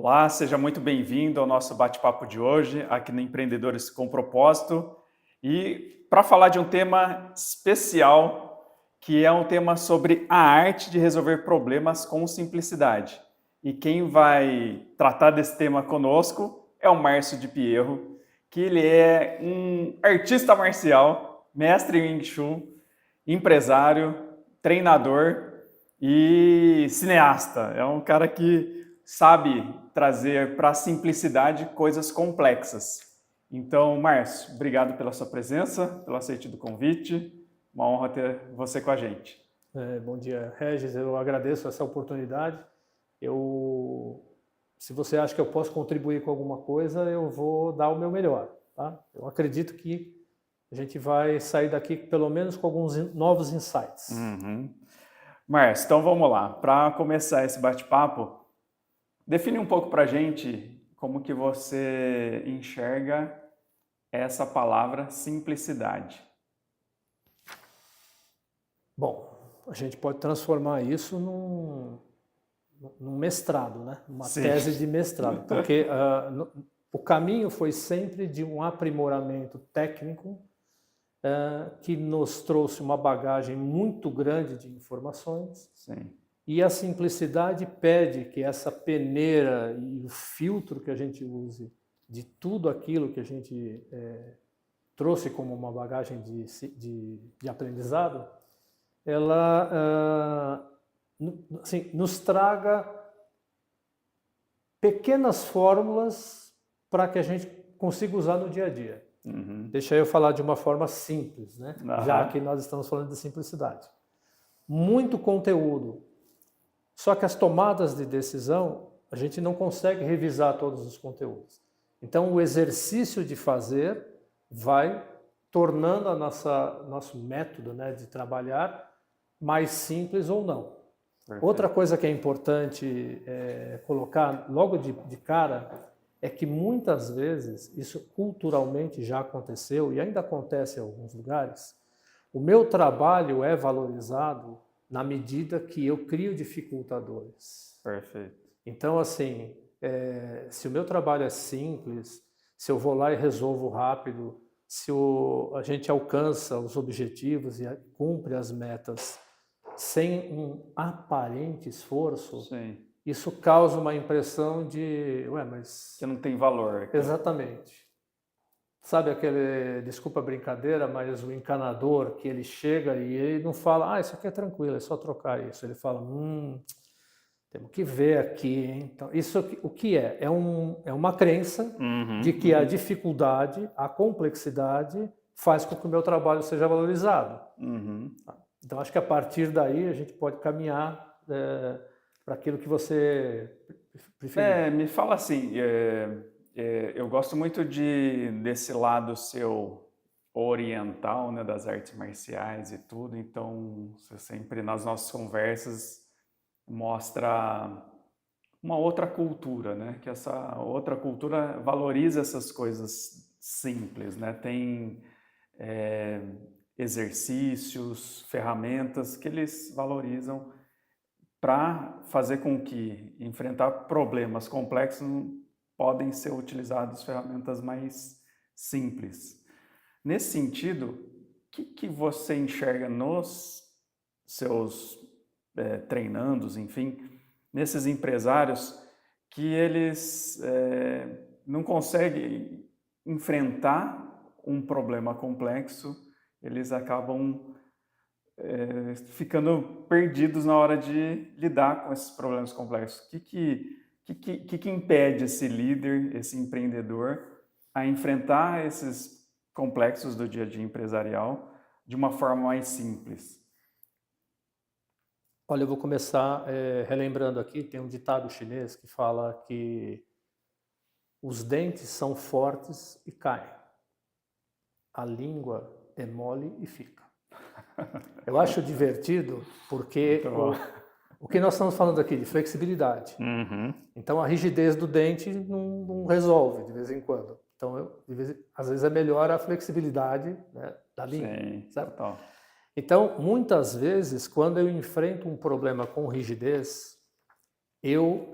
Olá, seja muito bem-vindo ao nosso bate-papo de hoje, aqui no Empreendedores com Propósito. E para falar de um tema especial, que é um tema sobre a arte de resolver problemas com simplicidade. E quem vai tratar desse tema conosco é o Márcio de Pierro, que ele é um artista marcial, mestre em Wing Chun, empresário, treinador e cineasta. É um cara que sabe trazer para a simplicidade coisas complexas. Então, Márcio, obrigado pela sua presença, pelo aceite do convite. Uma honra ter você com a gente. Bom dia, Regis. Eu agradeço essa oportunidade. Se você acha que eu posso contribuir com alguma coisa, eu vou dar o meu melhor. Tá? Eu acredito que a gente vai sair daqui pelo menos com alguns novos insights. Márcio, então vamos lá. Para começar esse bate-papo, define um pouco para a gente como que você enxerga essa palavra simplicidade. Bom, a gente pode transformar isso num mestrado, né? Uma tese de mestrado, porque o caminho foi sempre de um aprimoramento técnico que nos trouxe uma bagagem muito grande de informações. Sim. E a simplicidade pede que essa peneira e o filtro que a gente use de tudo aquilo que a gente trouxe como uma bagagem de aprendizado, ela assim, nos traga pequenas fórmulas para que a gente consiga usar no dia a dia. Deixa eu falar de uma forma simples, né? Já que nós estamos falando de simplicidade. Muito conteúdo. Só que as tomadas de decisão, a gente não consegue revisar todos os conteúdos. Então, o exercício de fazer vai tornando nosso método, né, de trabalhar mais simples ou não. Perfeito. Outra coisa que é importante colocar logo de cara é que muitas vezes, isso culturalmente já aconteceu e ainda acontece em alguns lugares, o meu trabalho é valorizado na medida que eu crio dificultadores. Perfeito. Então, assim, se o meu trabalho é simples, se eu vou lá e resolvo rápido, se a gente alcança os objetivos e cumpre as metas sem um aparente esforço, sim, isso causa uma impressão de, mas... que não tem valor. Exatamente. Sabe aquele, desculpa a brincadeira, mas o encanador que ele chega e ele não fala, isso aqui é tranquilo, é só trocar isso. Ele fala, temos que ver aqui, hein? Então, isso o que é? É uma crença de que a dificuldade, a complexidade faz com que o meu trabalho seja valorizado. Então, acho que a partir daí a gente pode caminhar para aquilo que você preferir. Me fala assim, eu gosto muito desse lado seu oriental, né, das artes marciais e tudo, então você sempre nas nossas conversas mostra uma outra cultura, né, que essa outra cultura valoriza essas coisas simples, né, tem exercícios, ferramentas que eles valorizam para fazer com que enfrentar problemas complexos podem ser utilizadas ferramentas mais simples. Nesse sentido, o que você enxerga nos seus treinandos, enfim, nesses empresários que eles não conseguem enfrentar um problema complexo, eles acabam ficando perdidos na hora de lidar com esses problemas complexos. O que impede esse líder, esse empreendedor, a enfrentar esses complexos do dia a dia empresarial de uma forma mais simples? Olha, eu vou começar relembrando aqui, tem um ditado chinês que fala que os dentes são fortes e caem, a língua é mole e fica. Eu acho divertido porque o que nós estamos falando aqui de flexibilidade. Então a rigidez do dente não resolve de vez em quando. Então às vezes é melhor a flexibilidade, né, da língua. Sim, certo? total. Então muitas vezes quando eu enfrento um problema com rigidez, eu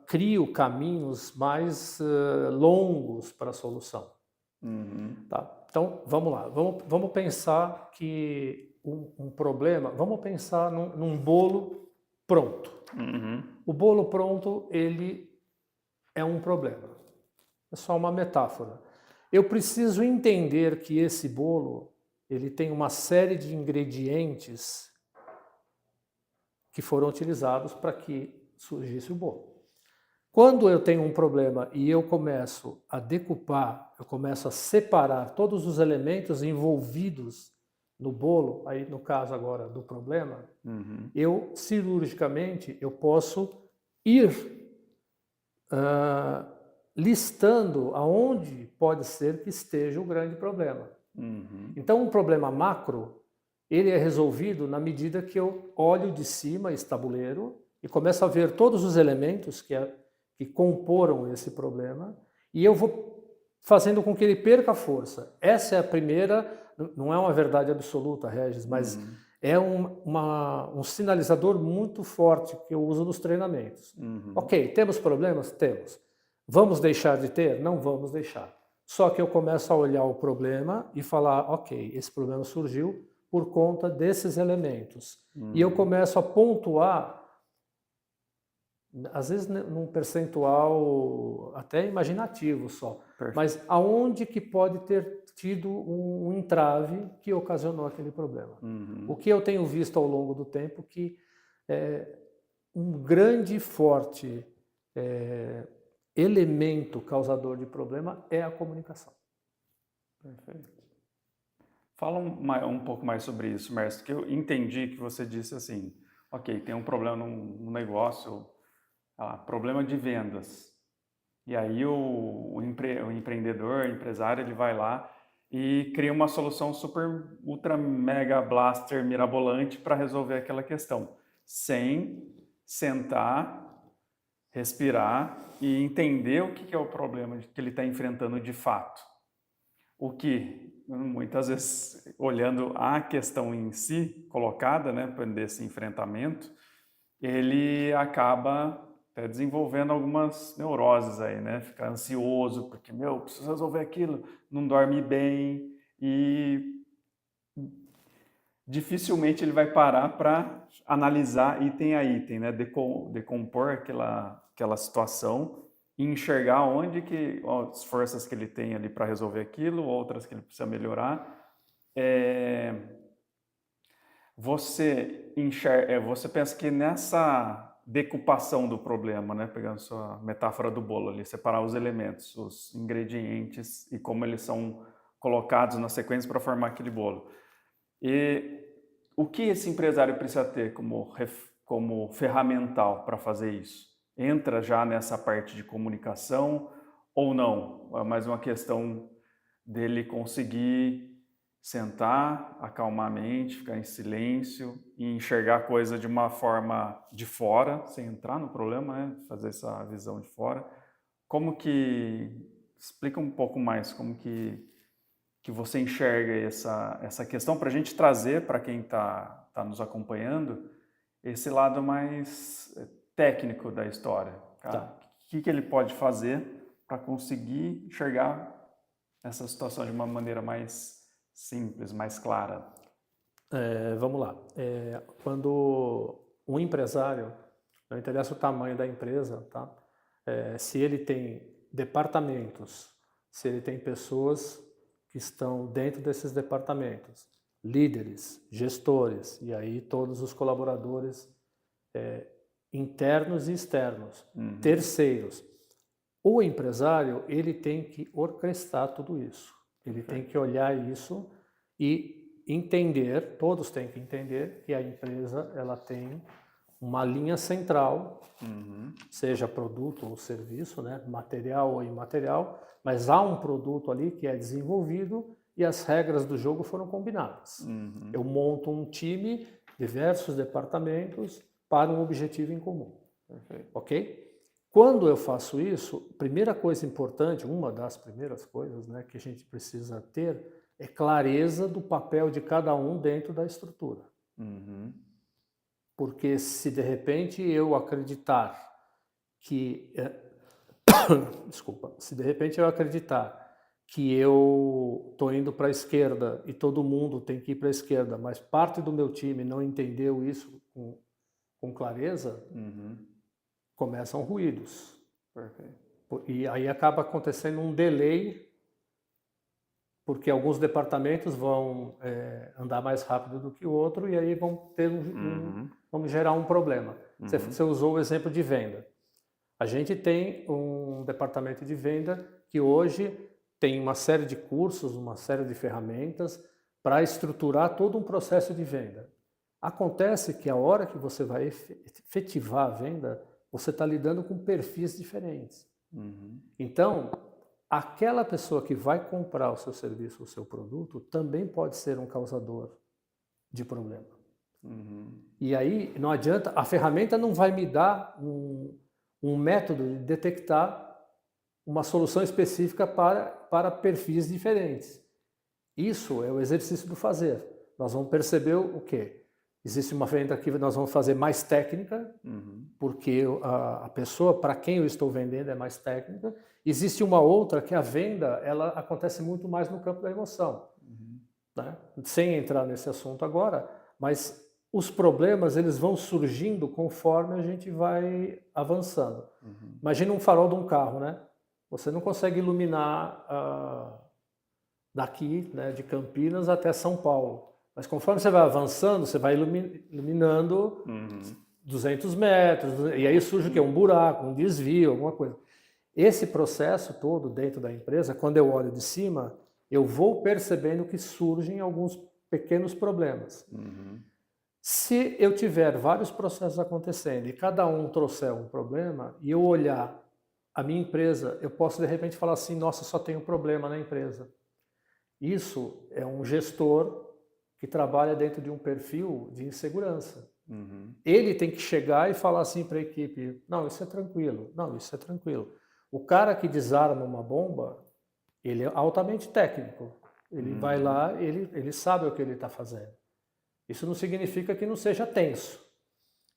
crio caminhos mais longos para a solução. Tá? Então, vamos lá. Vamos pensar que um problema... Vamos pensar num bolo pronto. O bolo pronto, ele é um problema. É só uma metáfora. Eu preciso entender que esse bolo ele tem uma série de ingredientes que foram utilizados para que surgisse o bolo. Quando eu tenho um problema e eu começo a decupar, eu começo a separar todos os elementos envolvidos no bolo, aí no caso agora do problema, eu cirurgicamente eu posso ir listando aonde pode ser que esteja o grande problema. Então, um problema macro, ele é resolvido na medida que eu olho de cima esse tabuleiro e começo a ver todos os elementos que comporam esse problema e eu vou fazendo com que ele perca força. Essa é a primeira, não é uma verdade absoluta, Regis, mas é um sinalizador muito forte que eu uso nos treinamentos. Ok, temos problemas? Temos. Vamos deixar de ter? Não vamos deixar. Só que eu começo a olhar o problema e falar, ok, esse problema surgiu por conta desses elementos. E eu começo a pontuar, às vezes num percentual até imaginativo só, mas aonde que pode ter tido um entrave que ocasionou aquele problema. O que eu tenho visto ao longo do tempo que um grande e forte elemento causador de problema é a comunicação. Perfeito. Fala um pouco mais sobre isso, Mércio, que eu entendi que você disse assim, ok, tem um problema no negócio, problema de vendas. E aí o empreendedor, o empresário, ele vai lá e cria uma solução super, ultra, mega, blaster, mirabolante para resolver aquela questão, sem sentar, respirar e entender o que é o problema que ele está enfrentando de fato. O que, muitas vezes, olhando a questão em si, colocada, né, desse enfrentamento, ele acaba desenvolvendo algumas neuroses aí, né? Fica ansioso, porque, preciso resolver aquilo, não dorme bem e dificilmente ele vai parar para analisar item a item, né? Decompor aquela situação e enxergar onde as forças que ele tem ali para resolver aquilo, outras que ele precisa melhorar. Você pensa que nessa decupação do problema, né, pegando sua metáfora do bolo ali, separar os elementos, os ingredientes e como eles são colocados na sequência para formar aquele bolo. E o que esse empresário precisa ter como ferramental para fazer isso? Entra já nessa parte de comunicação ou não? É mais uma questão dele conseguir sentar, acalmar a mente, ficar em silêncio e enxergar a coisa de uma forma de fora, sem entrar no problema, né? Fazer essa visão de fora. Explica um pouco mais como que você enxerga essa questão para a gente trazer para quem está nos acompanhando esse lado mais técnico da história. Tá. O que ele pode fazer para conseguir enxergar essa situação de uma maneira mais simples, mais clara? Vamos lá. Quando um empresário, não interessa o tamanho da empresa, tá? Se ele tem departamentos, se ele tem pessoas que estão dentro desses departamentos, líderes, gestores, e aí todos os colaboradores internos e externos, terceiros. O empresário, ele tem que orquestrar tudo isso. Ele tem que olhar isso e entender, todos têm que entender que a empresa ela tem uma linha central, seja produto ou serviço, né, material ou imaterial, mas há um produto ali que é desenvolvido e as regras do jogo foram combinadas. Eu monto um time, diversos departamentos, para um objetivo em comum. Ok? Quando eu faço isso, a primeira coisa importante, uma das primeiras coisas, né, que a gente precisa ter é clareza do papel de cada um dentro da estrutura. Porque se de repente eu acreditar que... Desculpa. Se de repente eu acreditar que eu estou indo para a esquerda e todo mundo tem que ir para a esquerda, mas parte do meu time não entendeu isso com clareza, começam ruídos. Perfeito. E aí acaba acontecendo um delay, porque alguns departamentos vão andar mais rápido do que o outro e aí vão ter vamos gerar um problema. Você usou o exemplo de venda. A gente tem um departamento de venda que hoje tem uma série de cursos, uma série de ferramentas para estruturar todo um processo de venda. Acontece que a hora que você vai efetivar a venda, você está lidando com perfis diferentes. Então, aquela pessoa que vai comprar o seu serviço, o seu produto, também pode ser um causador de problema. E aí, não adianta, a ferramenta não vai me dar um método de detectar uma solução específica para perfis diferentes. Isso é o exercício do fazer. Nós vamos perceber o quê? Existe uma venda que nós vamos fazer mais técnica, porque a pessoa para quem eu estou vendendo é mais técnica. Existe uma outra que a venda ela acontece muito mais no campo da emoção. Né? Sem entrar nesse assunto agora, mas os problemas eles vão surgindo conforme a gente vai avançando. Imagina um farol de um carro, né? Você não consegue iluminar daqui, né, de Campinas até São Paulo. Mas conforme você vai avançando, você vai iluminando 200 metros, e aí surge o quê? Um buraco, um desvio, alguma coisa. Esse processo todo dentro da empresa, quando eu olho de cima, eu vou percebendo que surgem alguns pequenos problemas. Se eu tiver vários processos acontecendo e cada um trouxer um problema, e eu olhar a minha empresa, eu posso de repente falar assim, nossa, só tem um problema na empresa. Isso é um gestor que trabalha dentro de um perfil de insegurança. Ele tem que chegar e falar assim para a equipe, não, isso é tranquilo, não, isso é tranquilo. O cara que desarma uma bomba, ele é altamente técnico. Ele vai lá, ele sabe o que ele está fazendo. Isso não significa que não seja tenso.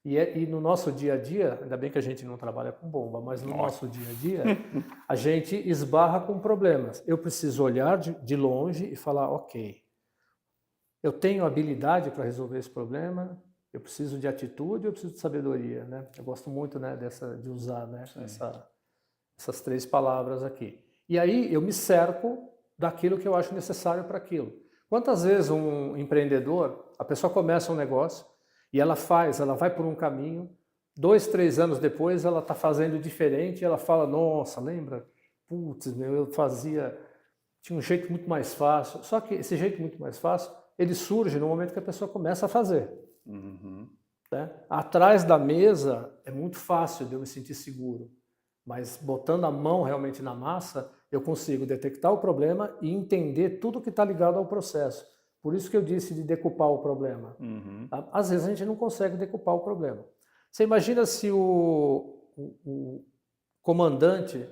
E no nosso dia a dia, ainda bem que a gente não trabalha com bomba, mas no nosso dia a dia, a gente esbarra com problemas. Eu preciso olhar de longe e falar, ok, eu tenho habilidade para resolver esse problema, eu preciso de atitude, eu preciso de sabedoria. Né? Eu gosto muito, né, de usar, né, essas três palavras aqui. E aí eu me cerco daquilo que eu acho necessário para aquilo. Quantas vezes um empreendedor, a pessoa começa um negócio e ela vai por um caminho, 2, 3 anos depois ela está fazendo diferente e ela fala, nossa, lembra? Putz, eu tinha um jeito muito mais fácil. Só que esse jeito muito mais fácil, ele surge no momento que a pessoa começa a fazer. Né? Atrás da mesa é muito fácil de eu me sentir seguro, mas botando a mão realmente na massa, eu consigo detectar o problema e entender tudo que está ligado ao processo. Por isso que eu disse de decupar o problema. Tá? Às vezes a gente não consegue decupar o problema. Você imagina se o comandante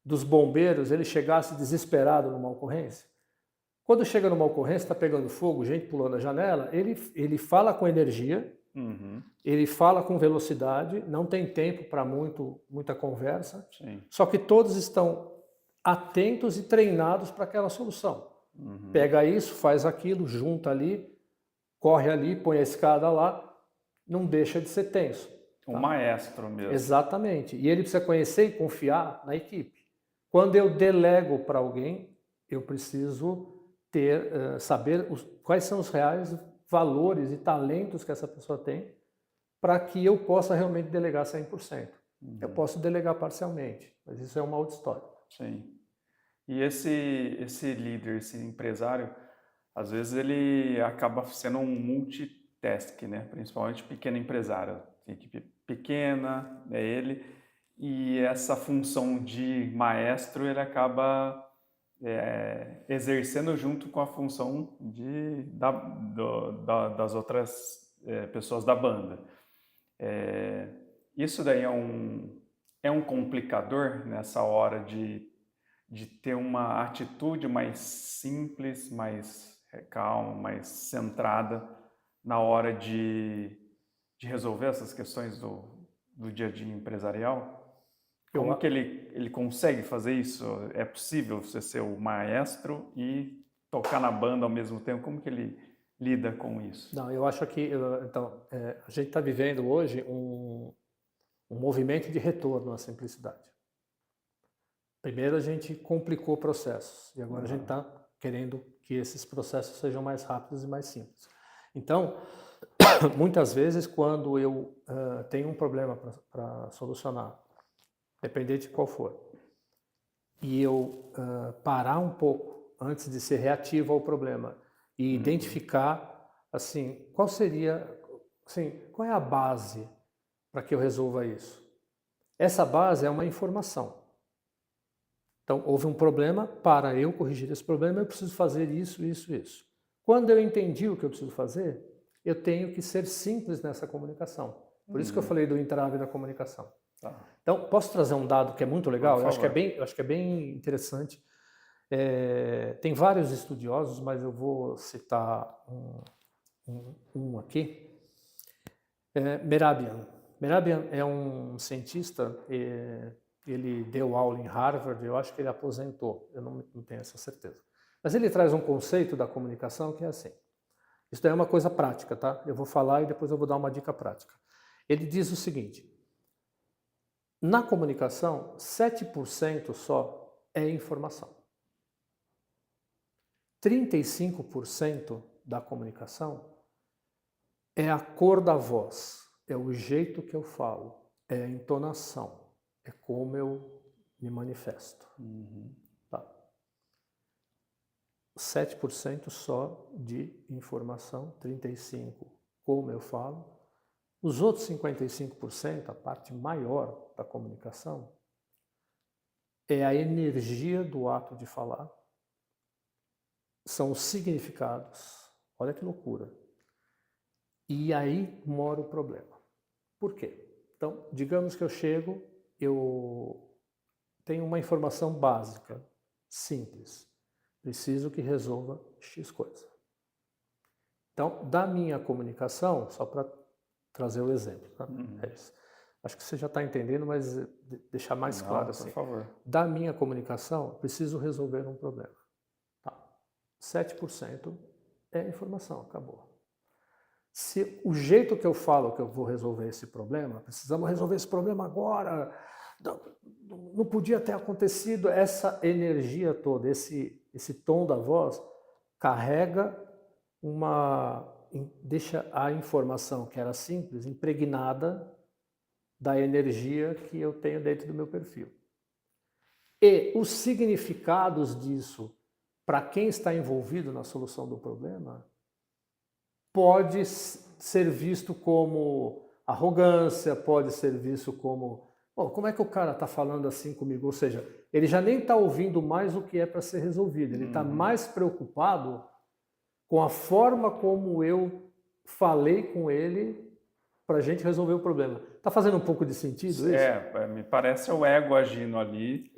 dos bombeiros ele chegasse desesperado numa ocorrência? Quando chega numa ocorrência, está pegando fogo, gente pulando a janela, ele fala com energia, ele fala com velocidade, não tem tempo para muita conversa, só que todos estão atentos e treinados para aquela solução. Pega isso, faz aquilo, junta ali, corre ali, põe a escada lá, não deixa de ser tenso. Um maestro mesmo. Exatamente. E ele precisa conhecer e confiar na equipe. Quando eu delego para alguém, eu preciso saber quais são os reais valores e talentos que essa pessoa tem para que eu possa realmente delegar 100%. Eu posso delegar parcialmente, mas isso é uma outra história. Sim. E esse líder, esse empresário, às vezes ele acaba sendo um multitask, né? Principalmente pequeno empresário. Tem equipe pequena, é ele, e essa função de maestro ele acaba exercendo junto com a função das outras pessoas da banda. Isso daí é um complicador nessa hora de ter uma atitude mais simples, mais calma, mais centrada na hora de de resolver essas questões do dia a dia empresarial? Como que ele consegue fazer isso? É possível você ser o maestro e tocar na banda ao mesmo tempo? Como que ele lida com isso? Não, eu acho que então, a gente está vivendo hoje um movimento de retorno à simplicidade. Primeiro a gente complicou processos e agora a gente está querendo que esses processos sejam mais rápidos e mais simples. Então, muitas vezes quando eu tenho um problema para solucionar, dependente de qual for, e eu parar um pouco antes de ser reativo ao problema e identificar assim, qual é a base para que eu resolva isso? Essa base é uma informação. Então, houve um problema, para eu corrigir esse problema, eu preciso fazer isso, isso, isso. Quando eu entendi o que eu preciso fazer, eu tenho que ser simples nessa comunicação. Por isso que eu falei do entrave da comunicação. Tá. Então, posso trazer um dado que é muito legal? Eu acho que é bem interessante. Tem vários estudiosos, mas eu vou citar um aqui. Mehrabian. Mehrabian é um cientista, ele deu aula em Harvard, eu acho que ele aposentou, eu não tenho essa certeza. Mas ele traz um conceito da comunicação que é assim. Isso daí é uma coisa prática, tá? Eu vou falar e depois eu vou dar uma dica prática. Ele diz o seguinte: na comunicação, 7% só é informação. 35% da comunicação é a cor da voz, é o jeito que eu falo, é a entonação, é como eu me manifesto. Tá. 7% só de informação, 35% como eu falo. Os outros 55%, a parte maior da comunicação, é a energia do ato de falar, são os significados. Olha que loucura. E aí mora o problema. Por quê? Então, digamos que eu tenho uma informação básica, simples. Preciso que resolva X coisa. Então, da minha comunicação, só para trazer o exemplo, tá? É isso. Acho que você já está entendendo, mas deixar mais claro assim. Por favor. Da minha comunicação, preciso resolver um problema. Tá. 7% é informação, acabou. Se o jeito que eu falo que eu vou resolver esse problema, precisamos resolver esse problema agora, não podia ter acontecido, essa energia toda, esse tom da voz, carrega deixa a informação que era simples impregnada da energia que eu tenho dentro do meu perfil. E os significados disso, para quem está envolvido na solução do problema, pode ser visto como arrogância, pode ser visto como como é que o cara está falando assim comigo? Ou seja, ele já nem está ouvindo mais o que é para ser resolvido, ele está mais preocupado com a forma como eu falei com ele para a gente resolver o problema. Está fazendo um pouco de sentido isso? Me parece o ego agindo ali,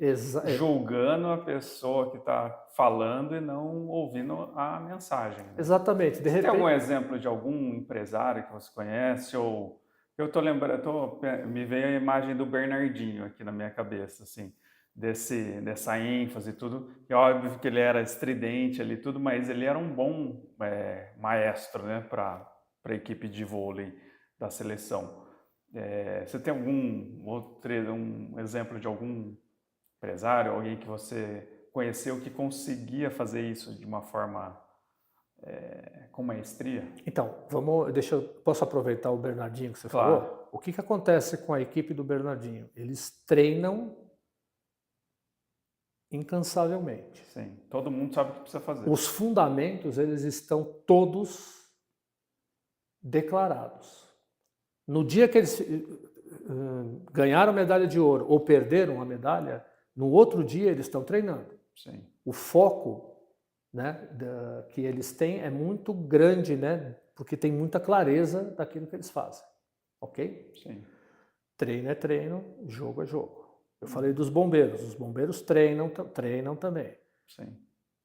julgando a pessoa que está falando e não ouvindo a mensagem. Né? Exatamente. Você tem algum exemplo de algum empresário que você conhece? Ou eu estou lembrando, me veio a imagem do Bernardinho aqui na minha cabeça, assim, dessa ênfase e tudo. É óbvio que ele era estridente ali tudo, mas ele era um bom maestro, né, para a equipe de vôlei da seleção. Você tem um exemplo de algum empresário, alguém que você conheceu que conseguia fazer isso de uma forma com maestria? Então, posso aproveitar o Bernardinho que você falou? O que acontece com a equipe do Bernardinho? Eles treinam incansavelmente. Sim, todo mundo sabe o que precisa fazer. Os fundamentos, eles estão todos declarados. No dia que eles ganharam a medalha de ouro ou perderam a medalha, no outro dia eles estão treinando. Sim. O foco, né, que eles têm é muito grande, né, porque tem muita clareza daquilo que eles fazem. Ok? Sim. Treino é treino, jogo é jogo. Eu falei dos bombeiros. Os bombeiros treinam também. Sim.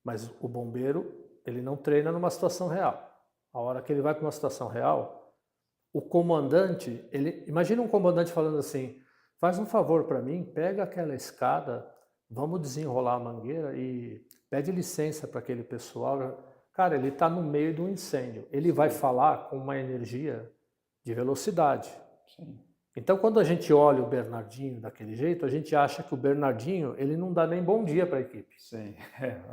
Mas o bombeiro, ele não treina numa situação real. A hora que ele vai para uma situação real, o comandante, imagina um comandante falando assim, faz um favor para mim, pega aquela escada, vamos desenrolar a mangueira e pede licença para aquele pessoal. Cara, ele está no meio do incêndio. Ele vai falar com uma energia de velocidade. Sim. Então, quando a gente olha o Bernardinho daquele jeito, a gente acha que o Bernardinho ele não dá nem bom dia para a equipe. Sim,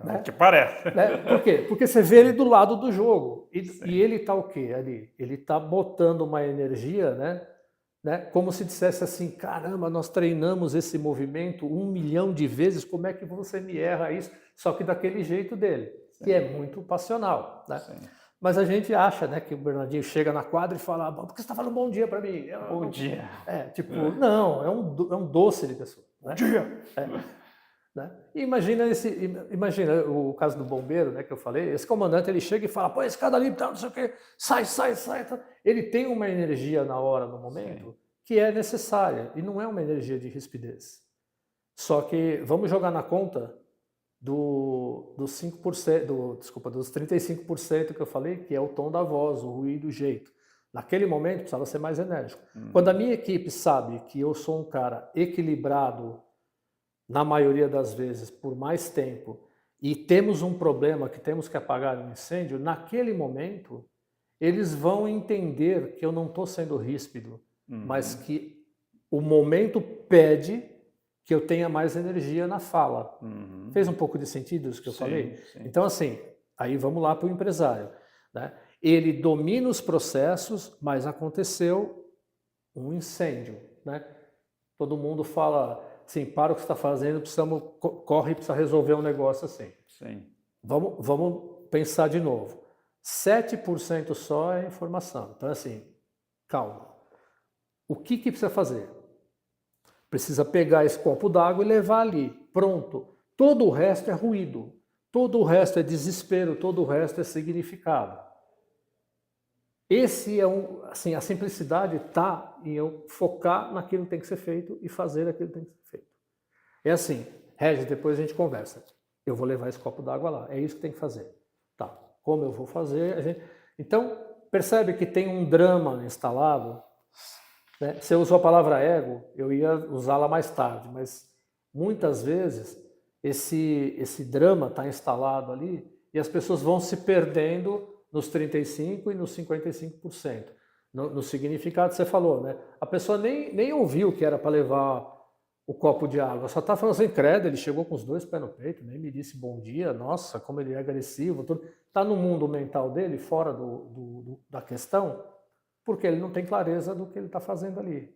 o que parece. Né? Por quê? Porque você vê ele do lado do jogo. E ele está o quê ali? Ele está botando uma energia, né? Como se dissesse assim, caramba, nós treinamos esse movimento 1 milhão de vezes, como é que você me erra isso? Só que daquele jeito dele, que é muito passional. Né? Mas a gente acha, né, que o Bernardinho chega na quadra e fala, por que você está falando bom dia para mim? Bom dia. Não, é um doce de pessoa. Né? Bom dia. Né? E imagina o caso do bombeiro, né, que eu falei, esse comandante ele chega e fala, pô, esse cara ali, tá, não sei o quê, sai. Tá. Ele tem uma energia na hora, no momento, que é necessária, e não é uma energia de rispidez. Só que vamos jogar na conta dos 5%, dos 35% que eu falei, que é o tom da voz, o ruído, o jeito. Naquele momento precisava ser mais enérgico. Quando a minha equipe sabe que eu sou um cara equilibrado, na maioria das vezes, por mais tempo, e temos um problema que temos que apagar um incêndio, naquele momento, eles vão entender que eu não estou sendo ríspido, mas que o momento pede que eu tenha mais energia na fala. Fez um pouco de sentido isso que eu falei? Sim. Então, assim, aí vamos lá para o empresário. Né? Ele domina os processos, mas aconteceu um incêndio. Né? Todo mundo fala assim, para o que você está fazendo, corre e precisa resolver um negócio assim. Sim. Vamos pensar de novo. 7% só é informação. Então, assim, calma. O que precisa fazer? Precisa pegar esse copo d'água e levar ali. Pronto. Todo o resto é ruído. Todo o resto é desespero. Todo o resto é significado. Esse é assim, a simplicidade está em eu focar naquilo que tem que ser feito e fazer aquilo que tem que ser feito. É assim, Regis, depois a gente conversa. Eu vou levar esse copo d'água lá. É isso que tem que fazer. Tá. Como eu vou fazer? Então, percebe que tem um drama instalado. Né? Você usou a palavra ego, eu ia usá-la mais tarde, mas muitas vezes esse drama está instalado ali e as pessoas vão se perdendo nos 35% e nos 55%. No significado que você falou, né? A pessoa nem ouviu que era para levar o copo de água, só está falando assim, credo, ele chegou com os 2 pés no peito, nem me disse bom dia, nossa, como ele é agressivo, tudo. Está no mundo mental dele, fora da questão, porque ele não tem clareza do que ele está fazendo ali.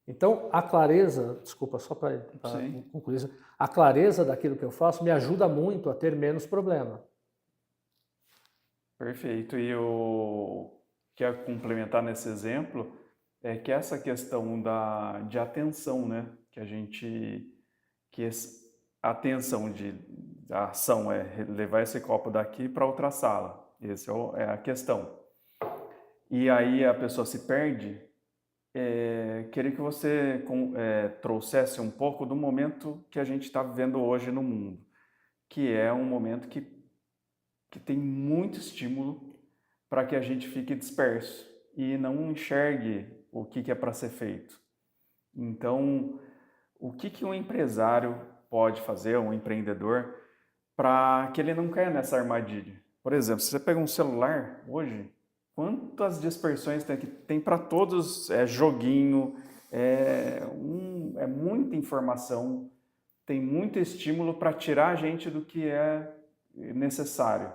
Então, a clareza, desculpa, só para concluir isso, a clareza daquilo que eu faço me ajuda muito a ter menos problema. Perfeito. E eu quero complementar nesse exemplo é que essa questão de atenção, né? A atenção a ação é levar esse copo daqui para outra sala. Essa é a questão. E aí a pessoa se perde. Queria que você trouxesse um pouco do momento que a gente está vivendo hoje no mundo, que é um momento que tem muito estímulo para que a gente fique disperso e não enxergue o que é para ser feito. Então, o que um empresário pode fazer, um empreendedor, para que ele não caia nessa armadilha? Por exemplo, se você pega um celular hoje, quantas dispersões tem para todos? É joguinho, é muita informação, tem muito estímulo para tirar a gente do que é necessário.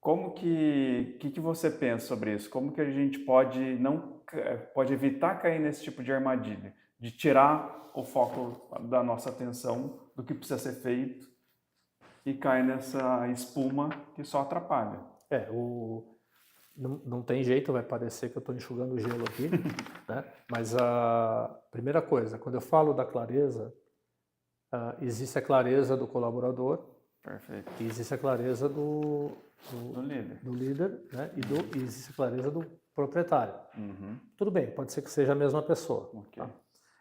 Como que você pensa sobre isso? Como que a gente pode evitar cair nesse tipo de armadilha? De tirar o foco da nossa atenção do que precisa ser feito e cair nessa espuma que só atrapalha. Não tem jeito, vai parecer que eu estou enxugando gelo aqui, né? Mas a primeira coisa, quando eu falo da clareza, existe a clareza do colaborador. Perfeito. E existe a clareza do líder, né? E existe a clareza do proprietário. Tudo bem, pode ser que seja a mesma pessoa. Okay. Tá?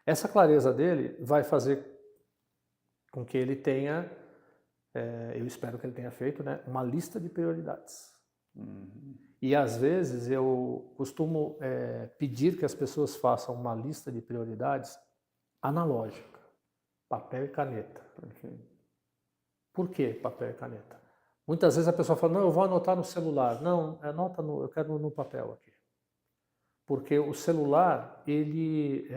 Essa clareza dele vai fazer com que ele tenha, eu espero que ele tenha feito, né, uma lista de prioridades. E às vezes eu costumo pedir que as pessoas façam uma lista de prioridades analógica, papel e caneta. Perfeito. Por que papel e caneta? Muitas vezes a pessoa fala, não, eu vou anotar no celular. Não, eu quero no papel aqui. Porque o celular, ele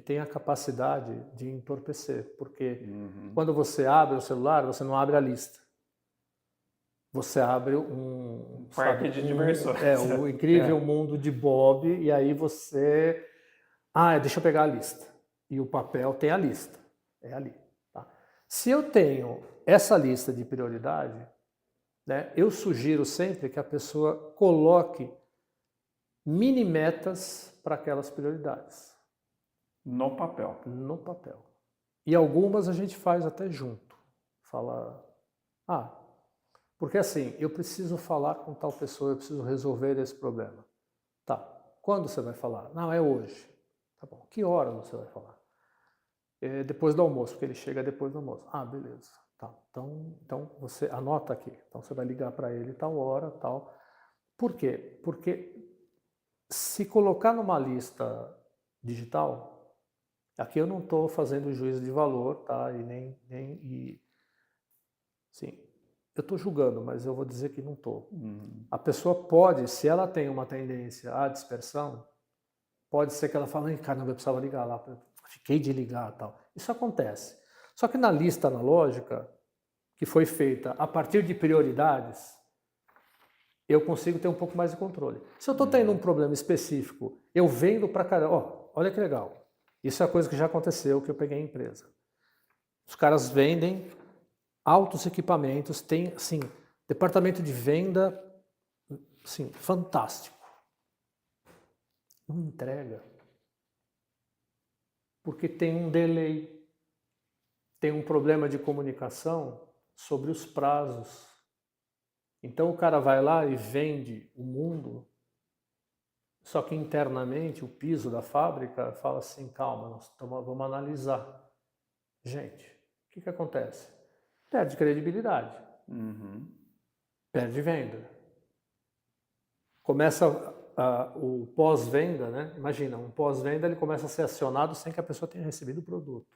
tem a capacidade de entorpecer. Porque quando você abre o celular, você não abre a lista. Você abre um parque de diversões. O incrível mundo de Bob, e aí você... deixa eu pegar a lista. E o papel tem a lista. É ali. Tá? Se eu tenho essa lista de prioridade, né, eu sugiro sempre que a pessoa coloque mini metas para aquelas prioridades. No papel. No papel. E algumas a gente faz até junto. Fala, porque assim, eu preciso falar com tal pessoa, eu preciso resolver esse problema. Tá, quando você vai falar? Não, é hoje. Tá bom, que hora você vai falar? Depois do almoço, porque ele chega depois do almoço. Beleza. Tá, então você anota aqui. Então você vai ligar para ele tal hora, tal. Por quê? Porque se colocar numa lista digital, aqui eu não estou fazendo juízo de valor, tá? Sim, eu estou julgando, mas eu vou dizer que não estou. A pessoa pode, se ela tem uma tendência à dispersão, pode ser que ela fale, caramba, eu precisava ligar lá, fiquei de ligar, tal. Isso acontece. Só que na lista analógica, que foi feita a partir de prioridades, eu consigo ter um pouco mais de controle. Se eu estou tendo um problema específico, eu vendo para caramba, olha que legal. Isso é a coisa que já aconteceu, que eu peguei em empresa. Os caras vendem altos equipamentos, tem, assim, departamento de venda, assim, fantástico. Não entrega. Porque tem um delay, tem um problema de comunicação sobre os prazos. Então o cara vai lá e vende o mundo, só que internamente o piso da fábrica fala assim, calma, vamos analisar. Gente, o que acontece? Perde credibilidade, perde venda. Começa o pós-venda, né? Imagina, um pós-venda ele começa a ser acionado sem que a pessoa tenha recebido o produto.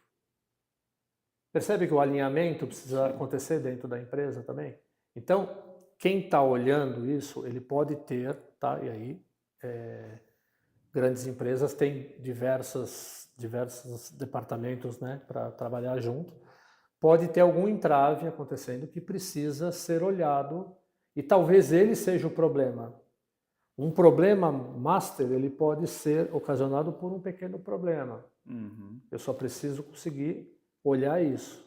Percebe que o alinhamento precisa acontecer dentro da empresa também? Então, quem está olhando isso, ele pode ter, tá? E aí, grandes empresas têm diversos departamentos, né, para trabalhar junto. Pode ter algum entrave acontecendo que precisa ser olhado e talvez ele seja o problema. Um problema master, ele pode ser ocasionado por um pequeno problema. Eu só preciso conseguir olhar isso.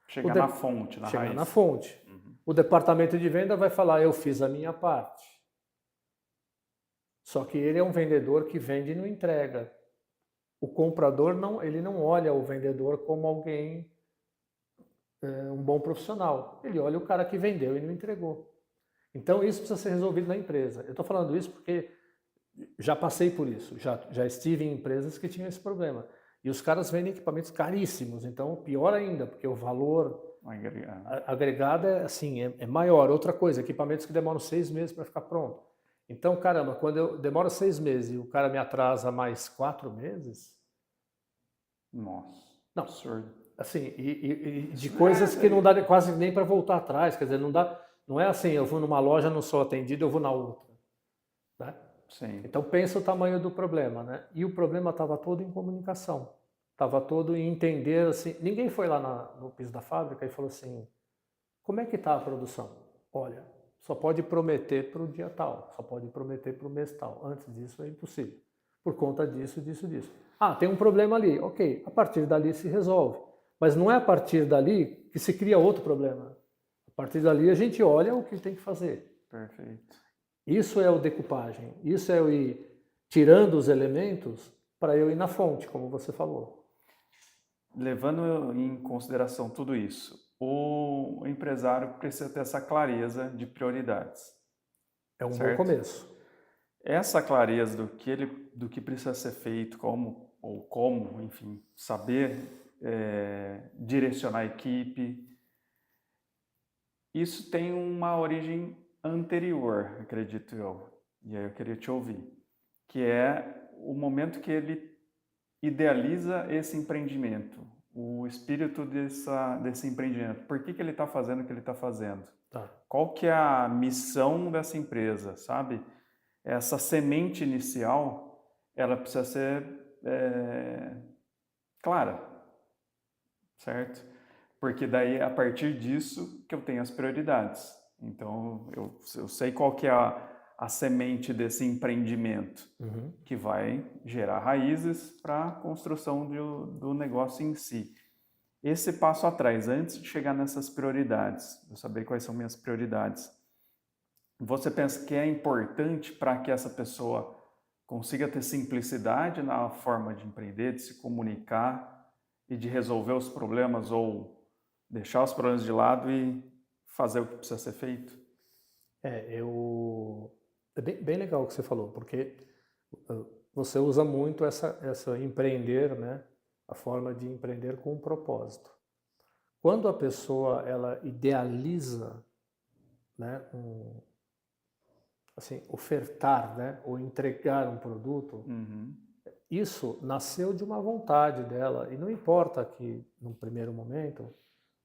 Chegar na fonte, na raiz. Chegar na fonte. O departamento de venda vai falar, eu fiz a minha parte. Só que ele é um vendedor que vende e não entrega. O comprador, ele não olha o vendedor como alguém, um bom profissional. Ele olha o cara que vendeu e não entregou. Então isso precisa ser resolvido na empresa. Eu estou falando isso porque já passei por isso. Já estive em empresas que tinham esse problema. E os caras vendem equipamentos caríssimos, então pior ainda, porque o valor agregado é maior. Outra coisa, equipamentos que demoram 6 meses para ficar pronto. Então, caramba, quando eu demoro 6 meses e o cara me atrasa mais 4 meses... Nossa, não, absurdo. Assim, e de coisas que não dá quase nem para voltar atrás, quer dizer, não é assim, eu vou numa loja, não sou atendido, eu vou na outra. Né? Sim. Então pensa o tamanho do problema, né? E o problema estava todo em comunicação, estava todo em entender, assim, ninguém foi lá no piso da fábrica e falou assim, como é que está a produção? Olha, só pode prometer para o dia tal, só pode prometer para o mês tal, antes disso é impossível, por conta disso. Tem um problema ali, ok, a partir dali se resolve, mas não é a partir dali que se cria outro problema, a partir dali a gente olha o que tem que fazer. Perfeito. Isso é o decupagem, isso é eu ir tirando os elementos para eu ir na fonte, como você falou. Levando em consideração tudo isso, o empresário precisa ter essa clareza de prioridades. É um bom começo. Essa clareza do que precisa ser feito, como, enfim, saber direcionar a equipe, isso tem uma origem anterior, acredito eu, e aí eu queria te ouvir, que é o momento que ele idealiza esse empreendimento, o espírito desse empreendimento. Por que ele está fazendo o que ele está fazendo? Tá. Qual que é a missão dessa empresa, sabe? Essa semente inicial, ela precisa ser clara, certo? Porque daí, a partir disso, que eu tenho as prioridades. Então, eu sei qual que é a semente desse empreendimento, que vai gerar raízes para a construção do negócio em si. Esse passo atrás, antes de chegar nessas prioridades, eu saber quais são minhas prioridades, você pensa que é importante para que essa pessoa consiga ter simplicidade na forma de empreender, de se comunicar e de resolver os problemas ou deixar os problemas de lado e fazer o que precisa ser feito? É bem legal o que você falou, porque você usa muito essa empreender, né? A forma de empreender com um propósito. Quando a pessoa ela idealiza, né, assim, ofertar, né, ou entregar um produto, isso nasceu de uma vontade dela, e não importa que, num primeiro momento,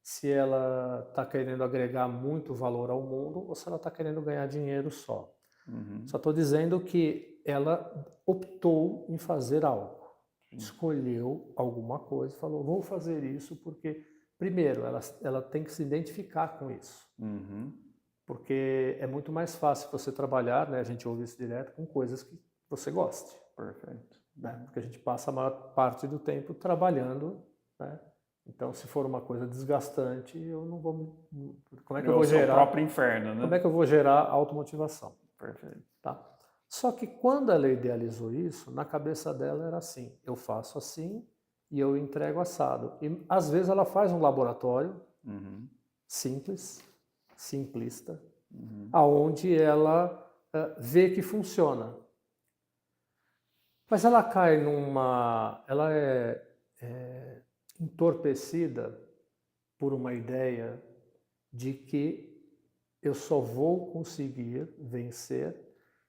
se ela está querendo agregar muito valor ao mundo ou se ela está querendo ganhar dinheiro só. Só estou dizendo que ela optou em fazer algo, escolheu alguma coisa, falou, vou fazer isso porque, primeiro, ela tem que se identificar com isso. Porque é muito mais fácil você trabalhar, né, a gente ouve isso direto, com coisas que você goste. Perfeito. Né? Porque a gente passa a maior parte do tempo trabalhando, né? Então, se for uma coisa desgastante, eu não vou... Como é que eu vou gerar... o próprio inferno, né? Como é que eu vou gerar automotivação? Perfeito. Tá? Só que quando ela idealizou isso, na cabeça dela era assim, eu faço assim e eu entrego assado. E às vezes ela faz um laboratório simples, simplista, aonde ela vê que funciona. Mas ela cai ela é entorpecida por uma ideia de que eu só vou conseguir vencer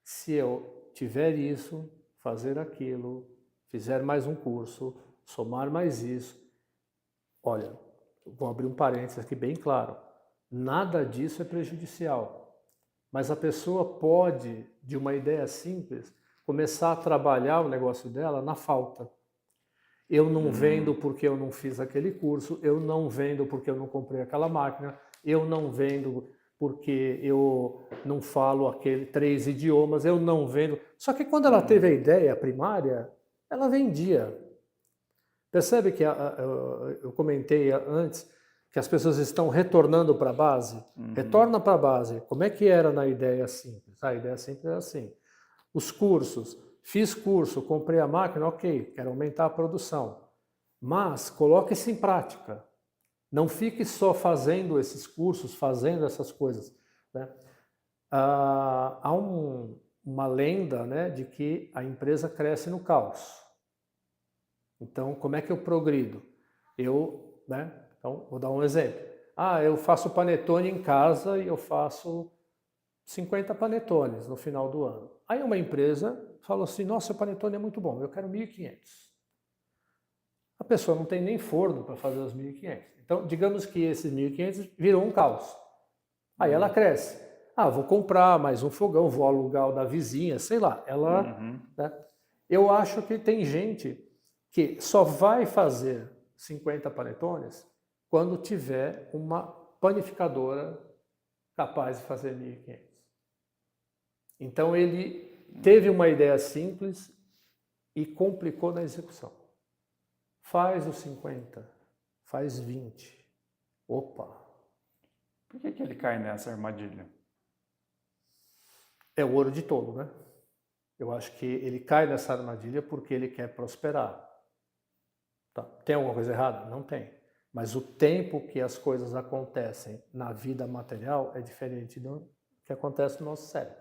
se eu tiver isso, fazer aquilo, fizer mais um curso, somar mais isso. Olha, vou abrir um parênteses aqui bem claro. Nada disso é prejudicial. Mas a pessoa pode, de uma ideia simples, começar a trabalhar o negócio dela na falta. Eu não vendo porque eu não fiz aquele curso, eu não vendo porque eu não comprei aquela máquina, eu não vendo porque eu não falo 3 idiomas, eu não vendo. Só que quando ela teve a ideia primária, ela vendia. Percebe que eu comentei antes que as pessoas estão retornando para a base? Retorna para a base. Como é que era na ideia simples? A ideia simples era assim. Os cursos, fiz curso, comprei a máquina, ok, quero aumentar a produção. Mas coloque isso em prática. Não fique só fazendo esses cursos, fazendo essas coisas. Né? Há uma lenda, né, de que a empresa cresce no caos. Então, como é que eu progrido? Então, vou dar um exemplo. Eu faço panetone em casa e eu faço 50 panetones no final do ano. Aí uma empresa falou assim, nossa, o panetone é muito bom, eu quero 1.500. A pessoa não tem nem forno para fazer os 1.500. Então, digamos que esses 1.500 virou um caos. Aí ela cresce. Vou comprar mais um fogão, vou alugar o da vizinha, sei lá. Né? Eu acho que tem gente que só vai fazer 50 panetones quando tiver uma panificadora capaz de fazer 1.500. Então ele teve uma ideia simples e complicou na execução. Faz os 50, faz 20. Opa! Por que ele cai nessa armadilha? É o ouro de tolo, né? Eu acho que ele cai nessa armadilha porque ele quer prosperar. Tá. Tem alguma coisa errada? Não tem. Mas o tempo que as coisas acontecem na vida material é diferente do que acontece no nosso cérebro.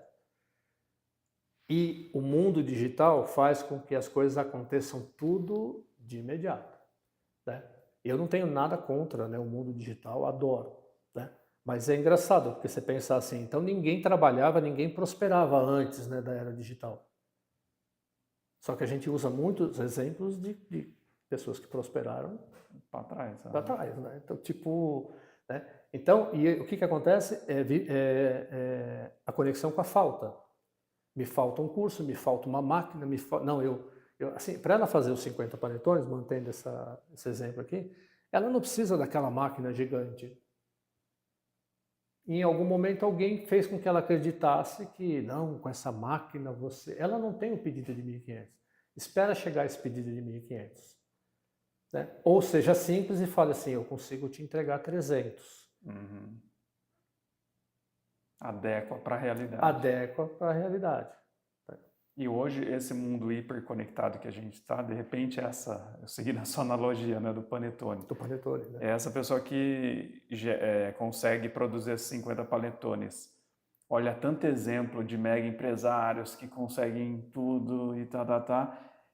E o mundo digital faz com que as coisas aconteçam tudo de imediato. Né? Eu não tenho nada contra, né, o mundo digital, adoro. Né? Mas é engraçado, porque você pensa assim, então ninguém trabalhava, ninguém prosperava antes, né, da era digital. Só que a gente usa muitos exemplos de pessoas que prosperaram para trás. Para trás, né? Então, tipo, né? Então, e o que acontece é a conexão com a falta. Me falta um curso, me falta uma máquina, não, assim, para ela fazer os 50 panetones, mantendo esse exemplo aqui, ela não precisa daquela máquina gigante. Em algum momento alguém fez com que ela acreditasse que, não, com essa máquina ela não tem um pedido de 1.500. Espera chegar esse pedido de 1.500. Né? Ou seja simples e fale assim, eu consigo te entregar 300. Uhum. Adequa para a realidade. Adequa para a realidade. E hoje, esse mundo hiperconectado que a gente está, de repente, eu segui na sua analogia, né, do panetone. Do panetone, né? É essa pessoa que consegue produzir 50 panetones. Olha, tanto exemplo de mega empresários que conseguem tudo e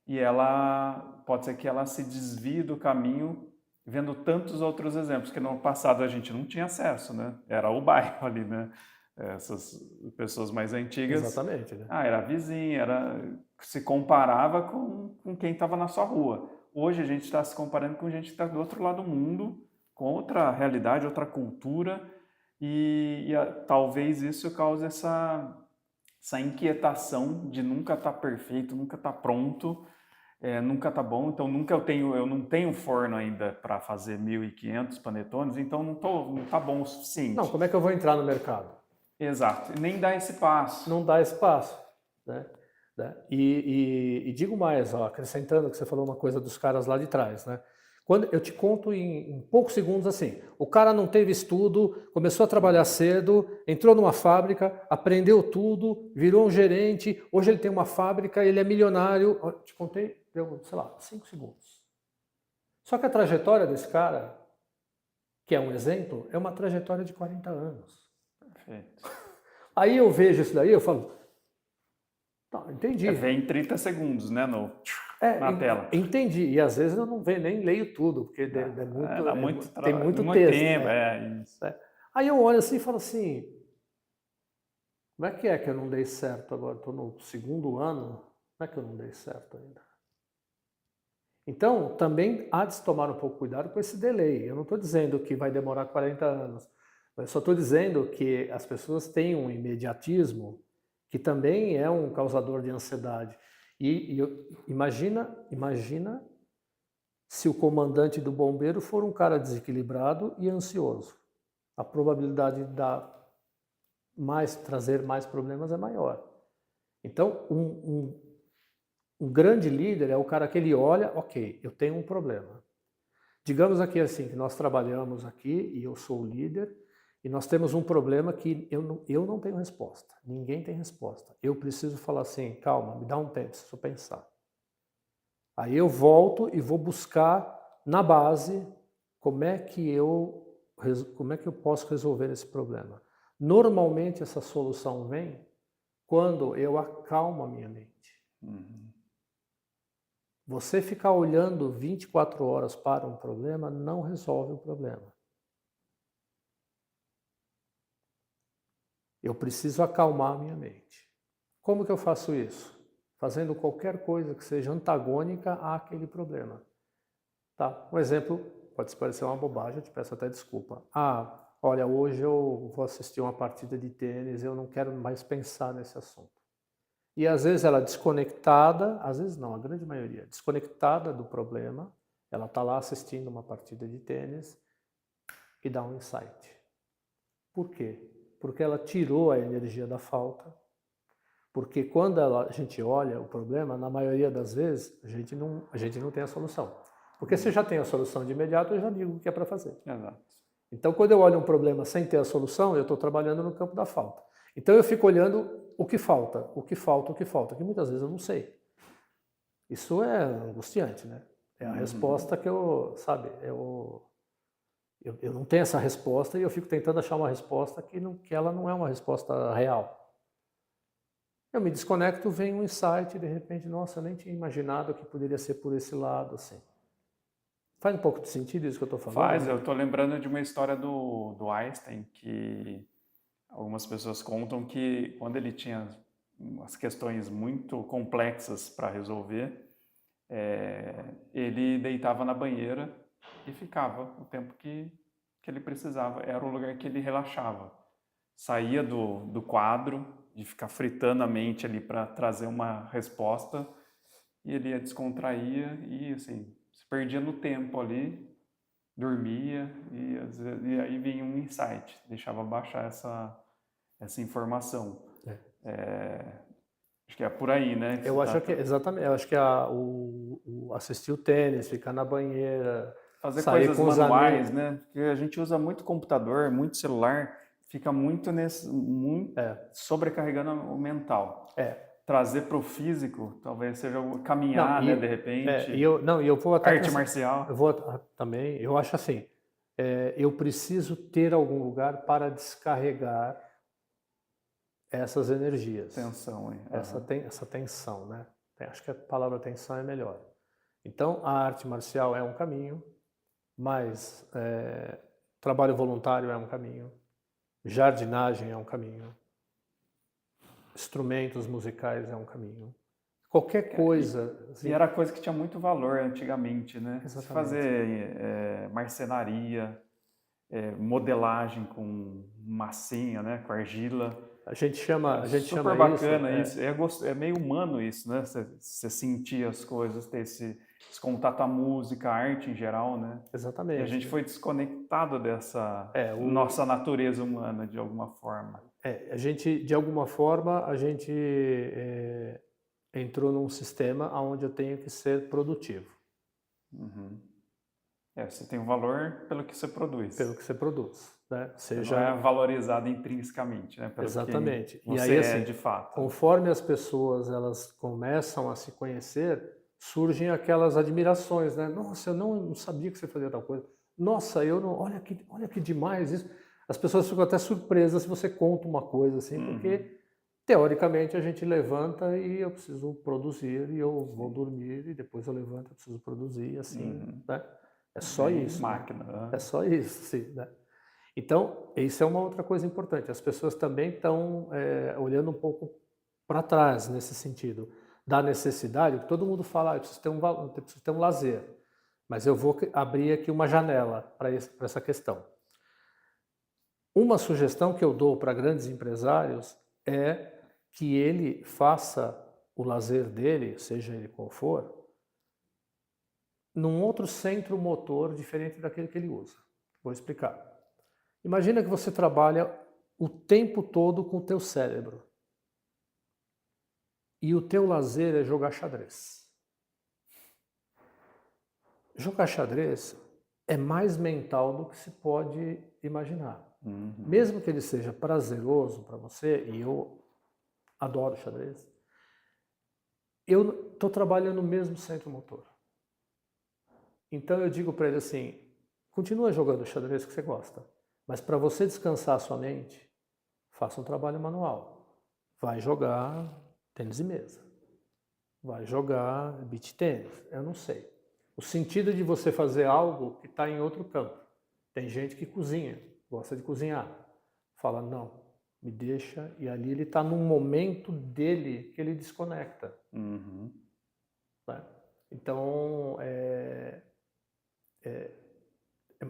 e ela, pode ser que ela se desvie do caminho vendo tantos outros exemplos, que no passado a gente não tinha acesso, né? Era o bairro ali, né? Essas pessoas mais antigas. Exatamente, né? Era vizinha, se comparava com quem estava na sua rua. Hoje a gente está se comparando com gente que está do outro lado do mundo, com outra realidade, outra cultura, talvez isso cause essa inquietação de nunca estar perfeito, nunca estar pronto, nunca está bom. Então eu não tenho forno ainda para fazer 1.500 panetones, então não está bom o suficiente. Não, como é que eu vou entrar no mercado? Exato, e nem dá esse passo. Não dá esse passo, né? E digo mais, ó, acrescentando que você falou uma coisa dos caras lá de trás, né? Quando eu te conto em poucos segundos assim, o cara não teve estudo, começou a trabalhar cedo, entrou numa fábrica, aprendeu tudo, virou um gerente, hoje ele tem uma fábrica, ele é milionário. Eu te contei, deu, sei lá, 5 segundos. Só que a trajetória desse cara, que é um exemplo, é uma trajetória de 40 anos. Perfeito. Aí eu vejo isso daí, eu falo, tá, entendi. Vem em 30 segundos, né, na tela. Entendi. E às vezes eu não vejo, nem leio tudo, porque tem muito texto. Isso. Aí eu olho assim e falo assim, como é que eu não dei certo agora? Estou no 2º ano, como é que eu não dei certo ainda? Então, também há de se tomar um pouco cuidado com esse delay. Eu não estou dizendo que vai demorar 40 anos. Eu só estou dizendo que as pessoas têm um imediatismo que também é um causador de ansiedade. Imagina se o comandante do bombeiro for um cara desequilibrado e ansioso. A probabilidade de trazer mais problemas é maior. Então, um grande líder é o cara que ele olha, ok, eu tenho um problema. Digamos aqui assim, que nós trabalhamos aqui e eu sou o líder, e nós temos um problema que eu não tenho resposta. Ninguém tem resposta. Eu preciso falar assim, calma, me dá um tempo, preciso pensar. Aí eu volto e vou buscar na base como é que eu posso resolver esse problema. Normalmente essa solução vem quando eu acalmo a minha mente. Uhum. Você ficar olhando 24 horas para um problema não resolve o problema. Eu preciso acalmar a minha mente. Como que eu faço isso? Fazendo qualquer coisa que seja antagônica àquele problema. Tá? Um exemplo, pode parecer uma bobagem, eu te peço até desculpa. Olha, hoje eu vou assistir uma partida de tênis, eu não quero mais pensar nesse assunto. E às vezes ela desconectada, às vezes não, a grande maioria, desconectada do problema, ela está lá assistindo uma partida de tênis e dá um insight. Por quê? Porque ela tirou a energia da falta. Porque quando a gente olha o problema, na maioria das vezes, a gente não tem a solução. Porque se já tem a solução de imediato, eu já digo o que é para fazer. Exato. Então, quando eu olho um problema sem ter a solução, eu estou trabalhando no campo da falta. Então, eu fico olhando o que falta, que muitas vezes eu não sei. Isso é angustiante, né? É a resposta que eu não tenho essa resposta e eu fico tentando achar uma resposta que ela não é uma resposta real. Eu me desconecto, vem um insight e de repente, nossa, eu nem tinha imaginado que poderia ser por esse lado, assim. Faz um pouco de sentido isso que eu estou falando? Faz, eu estou lembrando de uma história do Einstein, que algumas pessoas contam que quando ele tinha umas questões muito complexas para resolver, ele deitava na banheira e ficava o tempo que ele precisava. Era o lugar que ele relaxava. Saía do quadro, de ficar fritando a mente ali para trazer uma resposta, e ele ia descontraía e assim, se perdia no tempo ali, dormia e aí vinha um insight, deixava baixar essa informação. Acho que é por aí, né? Eu acho que, exatamente, eu acho que assistir o tênis, ficar na banheira, fazer sair coisas com os manuais, amigos. né? Porque a gente usa muito computador, muito celular, fica muito sobrecarregando o mental. Trazer para o físico, talvez seja caminhar, né? De repente. Eu vou até arte marcial. Eu vou também. Eu acho assim. Eu preciso ter algum lugar para descarregar essas energias. Tensão, hein? Essa tensão, né? Acho que a palavra tensão é melhor. Então, a arte marcial é um caminho, mas trabalho voluntário é um caminho, jardinagem é um caminho, instrumentos musicais é um caminho. Qualquer coisa. E era coisa que tinha muito valor antigamente, né? Exatamente. Fazer marcenaria, modelagem com massinha, né? Com argila. A gente chama super bacana isso. É meio humano isso, né? Você sentir as coisas, ter esse contato à música, à arte em geral, né? Exatamente. E a gente foi desconectado dessa nossa natureza humana de alguma forma. A gente, de alguma forma, entrou num sistema onde eu tenho que ser produtivo. Uhum. Você tem um valor pelo que você produz. Pelo que você produz. Né? Você não é valorizado intrinsecamente, né? Pelo exatamente. Que você assim, de fato. Conforme as pessoas elas começam a se conhecer, surgem aquelas admirações, né? Nossa, eu não sabia que você fazia tal coisa. Nossa, eu não. Olha que demais isso. As pessoas ficam até surpresas se você conta uma coisa assim, porque teoricamente a gente levanta e eu preciso produzir e eu vou dormir e depois eu levanto e preciso produzir, assim, né? É só isso. Máquina. Né? É só isso, sim. Né? Então, isso é uma outra coisa importante. As pessoas também estão olhando um pouco para trás nesse sentido da necessidade. Todo mundo fala, eu preciso ter um lazer, mas eu vou abrir aqui uma janela para essa questão. Uma sugestão que eu dou para grandes empresários é que ele faça o lazer dele, seja ele qual for, num outro centro motor diferente daquele que ele usa. Vou explicar. Imagina que você trabalha o tempo todo com o teu cérebro. E o teu lazer é jogar xadrez. Jogar xadrez é mais mental do que se pode imaginar. Mesmo que ele seja prazeroso para você, e eu adoro xadrez, eu estou trabalhando no mesmo centro motor. Então eu digo para ele assim, continua jogando o xadrez que você gosta, mas para você descansar a sua mente, faça um trabalho manual. Vai jogar tênis de mesa. Vai jogar beach tênis. Eu não sei. O sentido de você fazer algo que está em outro campo. Tem gente que cozinha, gosta de cozinhar. Fala, não, me deixa. E ali ele está num momento dele que ele desconecta. Né? Então,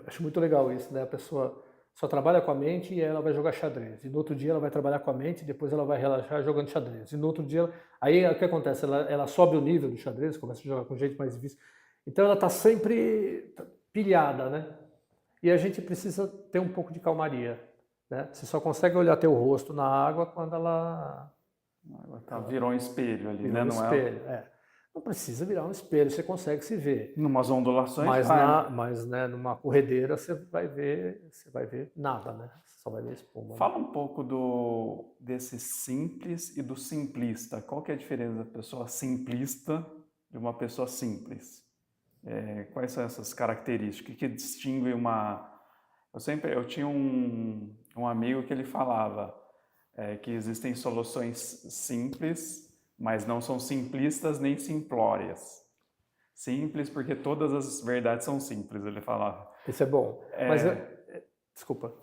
acho muito legal isso, né? A pessoa só trabalha com a mente e ela vai jogar xadrez. E no outro dia ela vai trabalhar com a mente e depois ela vai relaxar jogando xadrez. E no outro dia... Aí o que acontece? Ela sobe o nível do xadrez, começa a jogar com gente mais difícil. Então ela está sempre pilhada, né? E a gente precisa ter um pouco de calmaria. Né? Você só consegue olhar teu rosto na água quando ela virou um espelho ali, virou né? Um espelho, Não precisa virar um espelho, você consegue se ver. Numas ondulações, mas né, numa corredeira você vai ver nada, né? Você só vai ver espuma. Fala um pouco desse simples e do simplista. Qual que é a diferença da pessoa simplista de uma pessoa simples? Quais são essas características que distinguem uma... Eu tinha um amigo que ele falava que existem soluções simples, mas não são simplistas nem simplórias. Simples porque todas as verdades são simples, ele falava. Isso é bom. Mas desculpa.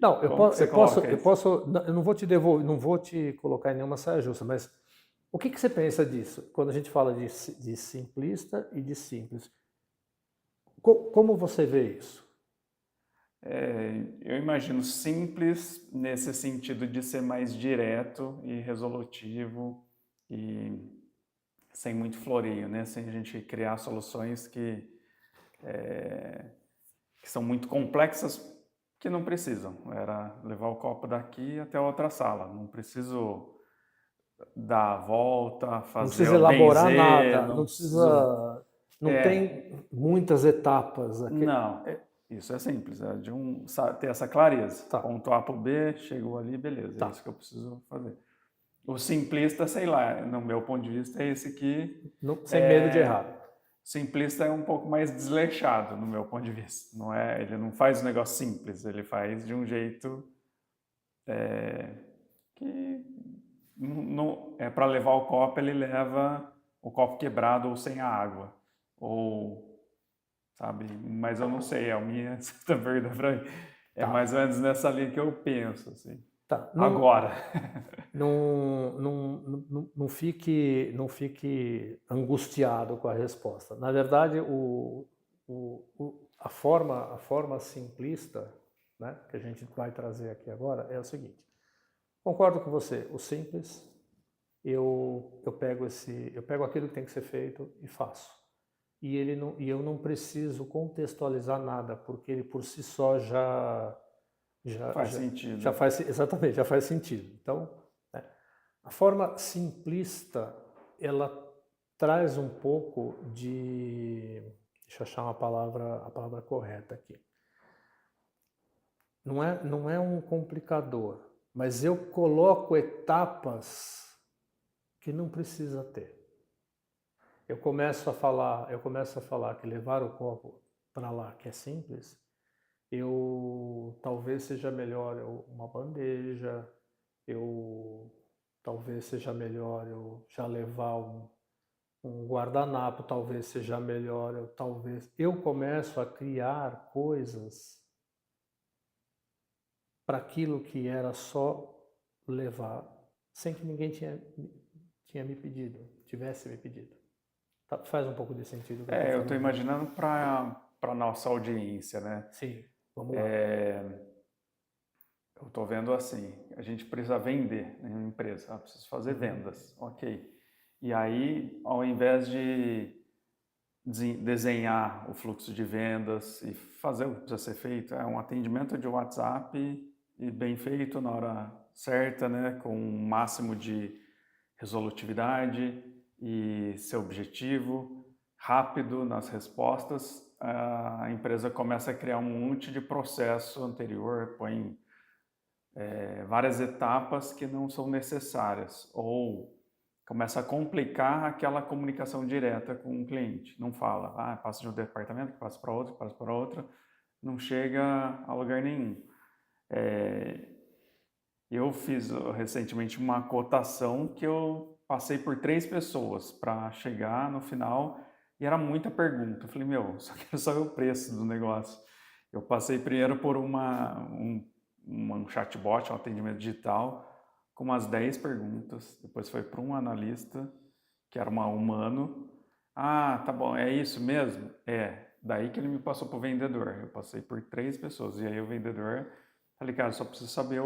Não, eu não vou te devolver, não vou te colocar em nenhuma saia justa, mas o que você pensa disso quando a gente fala de simplista e de simples? Como você vê isso? Eu imagino simples nesse sentido de ser mais direto e resolutivo e sem muito floreio, né? Sem a gente criar soluções que são muito complexas, que não precisam. Era levar o copo daqui até a outra sala. Não preciso dar a volta, fazer não precisa elaborar benzer, nada, não precisa... Não tem muitas etapas. Não, isso é simples, é de ter essa clareza. Tá. Ponto A para o B, chegou ali, beleza, é isso que eu preciso fazer. O simplista, sei lá, no meu ponto de vista, é esse que... sem medo de errar. Simplista é um pouco mais desleixado, no meu ponto de vista. Ele não faz um negócio simples, ele faz de um jeito que não é para levar o copo, ele leva o copo quebrado ou sem a água. Ou, sabe, mas eu não sei, a minha verdade para mim. É mais ou menos nessa linha que eu penso, assim. Tá. Agora. Não fique angustiado com a resposta. Na verdade, a forma simplista, né, que a gente vai trazer aqui agora é o seguinte. Concordo com você. O simples, eu pego aquilo que tem que ser feito e faço. E eu não preciso contextualizar nada, porque ele por si só já faz sentido. Exatamente, já faz sentido. Então, a forma simplista, ela traz um pouco de... Deixa eu achar a palavra correta aqui. Não é um complicador, mas eu coloco etapas que não precisa ter. Eu começo a falar que levar o copo para lá, que é simples, talvez seja melhor uma bandeja, talvez seja melhor eu já levar um guardanapo, talvez seja melhor eu começo a criar coisas para aquilo que era só levar, sem que ninguém tivesse me pedido. Faz um pouco de sentido. Eu estou imaginando para a nossa audiência, né? Sim, vamos lá. Eu estou vendo assim, a gente precisa vender em uma empresa, preciso fazer vendas, ok. E aí, ao invés de desenhar o fluxo de vendas e fazer o que precisa ser feito, é um atendimento de WhatsApp e bem feito na hora certa, né, com um máximo de resolutividade e ser objetivo, rápido nas respostas, a empresa começa a criar um monte de processo anterior, põe várias etapas que não são necessárias, ou começa a complicar aquela comunicação direta com o cliente. Não fala, passa de um departamento, passa para outro, não chega a lugar nenhum. Eu fiz recentemente uma cotação que eu passei por 3 pessoas para chegar no final e era muita pergunta. Eu falei, só quero saber o preço do negócio. Eu passei primeiro por um chatbot, um atendimento digital, com umas 10 perguntas. Depois foi para um analista, que era um humano. Tá bom, é isso mesmo? Daí que ele me passou para o vendedor. Eu passei por 3 pessoas. E aí o vendedor... Falei, cara, só preciso saber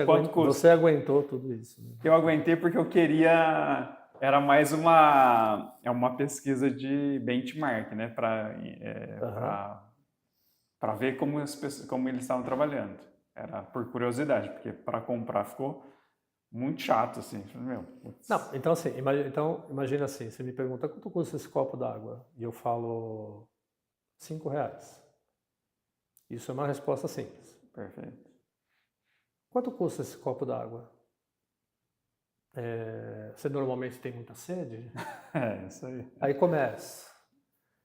quanto custa. Você aguentou tudo isso. Né? Eu aguentei porque eu queria... Era mais uma pesquisa de benchmark, né? Para ver como eles estavam trabalhando. Era por curiosidade, porque para comprar ficou muito chato, assim. Não, então assim, imagina assim, você me pergunta quanto custa esse copo d'água? E eu falo R$5. Isso é uma resposta simples. Perfeito. Quanto custa esse copo d'água? Você normalmente tem muita sede? Isso aí. Aí começa.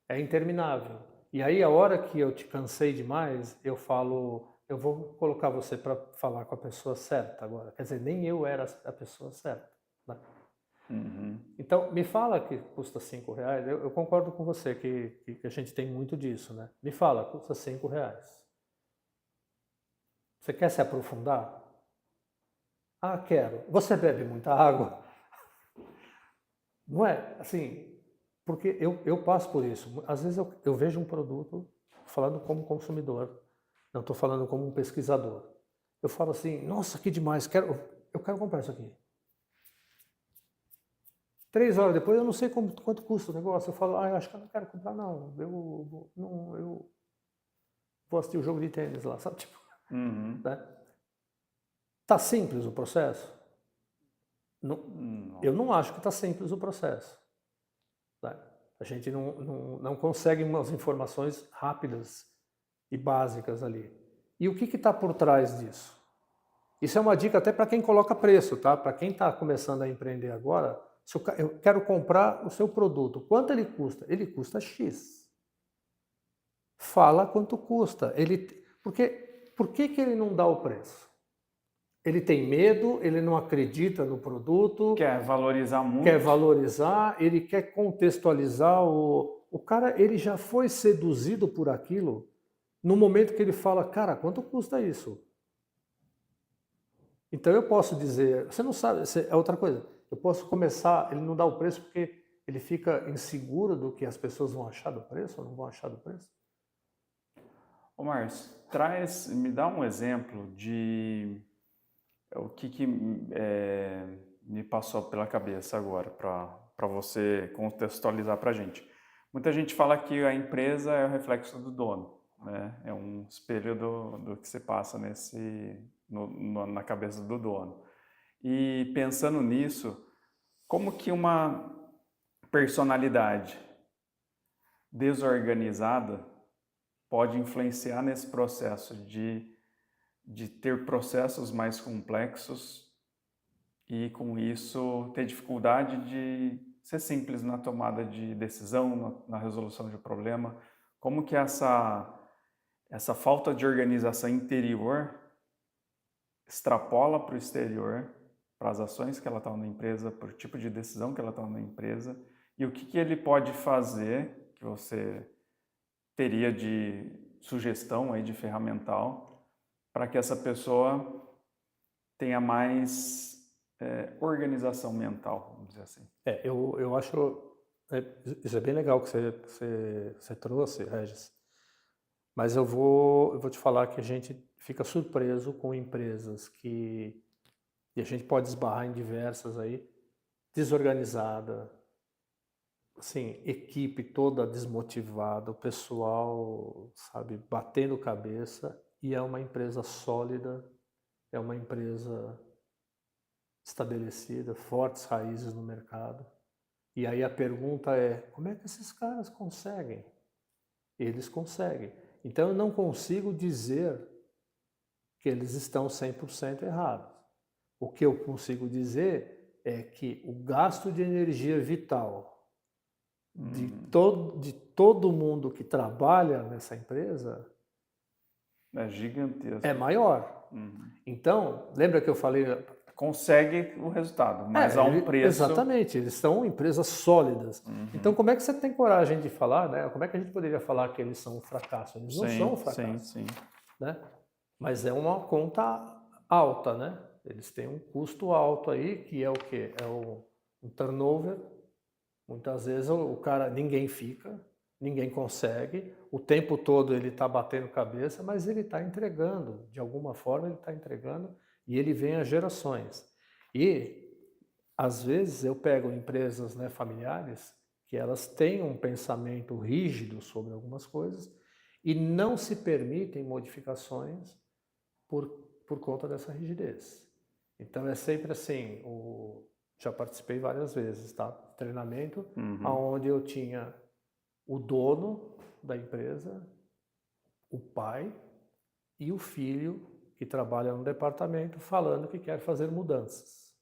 É interminável. E aí a hora que eu te cansei demais, eu falo, eu vou colocar você para falar com a pessoa certa agora. Quer dizer, nem eu era a pessoa certa. Né? Uhum. Então, me fala que custa R$ 5. Eu concordo com você que a gente tem muito disso, né? Me fala, custa R$ 5. Você quer se aprofundar? Ah, quero. Você bebe muita água? Não é? Assim, porque eu passo por isso. Às vezes eu vejo um produto, falando como consumidor, não estou falando como um pesquisador. Eu falo assim, nossa, que demais, eu quero comprar isso aqui. 3 horas depois, eu não sei quanto custa o negócio. Eu falo, eu acho que eu não quero comprar, não. Eu vou assistir o jogo de tênis lá, sabe? Tipo, né? Tá simples o processo? Não. Eu não acho que está simples o processo. Né? A gente não consegue umas informações rápidas e básicas ali. E o que está por trás disso? Isso é uma dica até para quem coloca preço, tá? Para quem está começando a empreender agora, se eu quero comprar o seu produto, quanto ele custa? Ele custa X. Fala quanto custa. Por que ele não dá o preço? Ele tem medo, ele não acredita no produto. Quer valorizar muito. Quer valorizar, ele quer contextualizar. O cara, ele já foi seduzido por aquilo no momento que ele fala, cara, quanto custa isso? Então eu posso dizer, você não sabe, é outra coisa. Eu posso começar, ele não dá o preço porque ele fica inseguro do que as pessoas vão achar do preço ou não vão achar do preço? Ô Márcio, me dá um exemplo de o que me passou pela cabeça agora para você contextualizar para a gente. Muita gente fala que a empresa é o reflexo do dono, né? É um espelho do que se passa na cabeça do dono. E pensando nisso, como que uma personalidade desorganizada pode influenciar nesse processo de ter processos mais complexos e, com isso, ter dificuldade de ser simples na tomada de decisão, na resolução de problema? Como que essa falta de organização interior extrapola para o exterior, para as ações que ela toma na empresa, para o tipo de decisão que ela toma na empresa, e o que ele pode fazer, que você teria de sugestão aí, de ferramental, para que essa pessoa tenha mais organização mental, vamos dizer assim. Eu acho, isso é bem legal que você trouxe, Regis, mas eu vou te falar que a gente fica surpreso com empresas e a gente pode esbarrar em diversas aí, desorganizada, assim, equipe toda desmotivada, o pessoal, sabe, batendo cabeça, e é uma empresa sólida, é uma empresa estabelecida, fortes raízes no mercado. E aí a pergunta é, como é que esses caras conseguem? Eles conseguem. Então eu não consigo dizer que eles estão 100% errados. O que eu consigo dizer é que o gasto de energia vital de todo mundo que trabalha nessa empresa é gigantesco. É maior. Então, lembra que eu falei... Consegue o resultado, mas a um preço... Exatamente, eles são empresas sólidas. Então, como é que você tem coragem de falar, né? Como é que a gente poderia falar que eles são um fracasso? Eles não são um fracasso. Sim. Né? Mas é uma conta alta, né? Eles têm um custo alto aí, que é o quê? É um turnover. Muitas vezes o cara, ninguém fica, ninguém consegue, o tempo todo ele está batendo cabeça, mas ele está entregando, de alguma forma ele está entregando, e ele vem a gerações. E, às vezes, eu pego empresas, né, familiares que elas têm um pensamento rígido sobre algumas coisas e não se permitem modificações por conta dessa rigidez. Então, é sempre assim, já participei várias vezes, tá? Treinamento, onde eu tinha o dono da empresa, o pai e o filho que trabalha no departamento falando que quer fazer mudanças.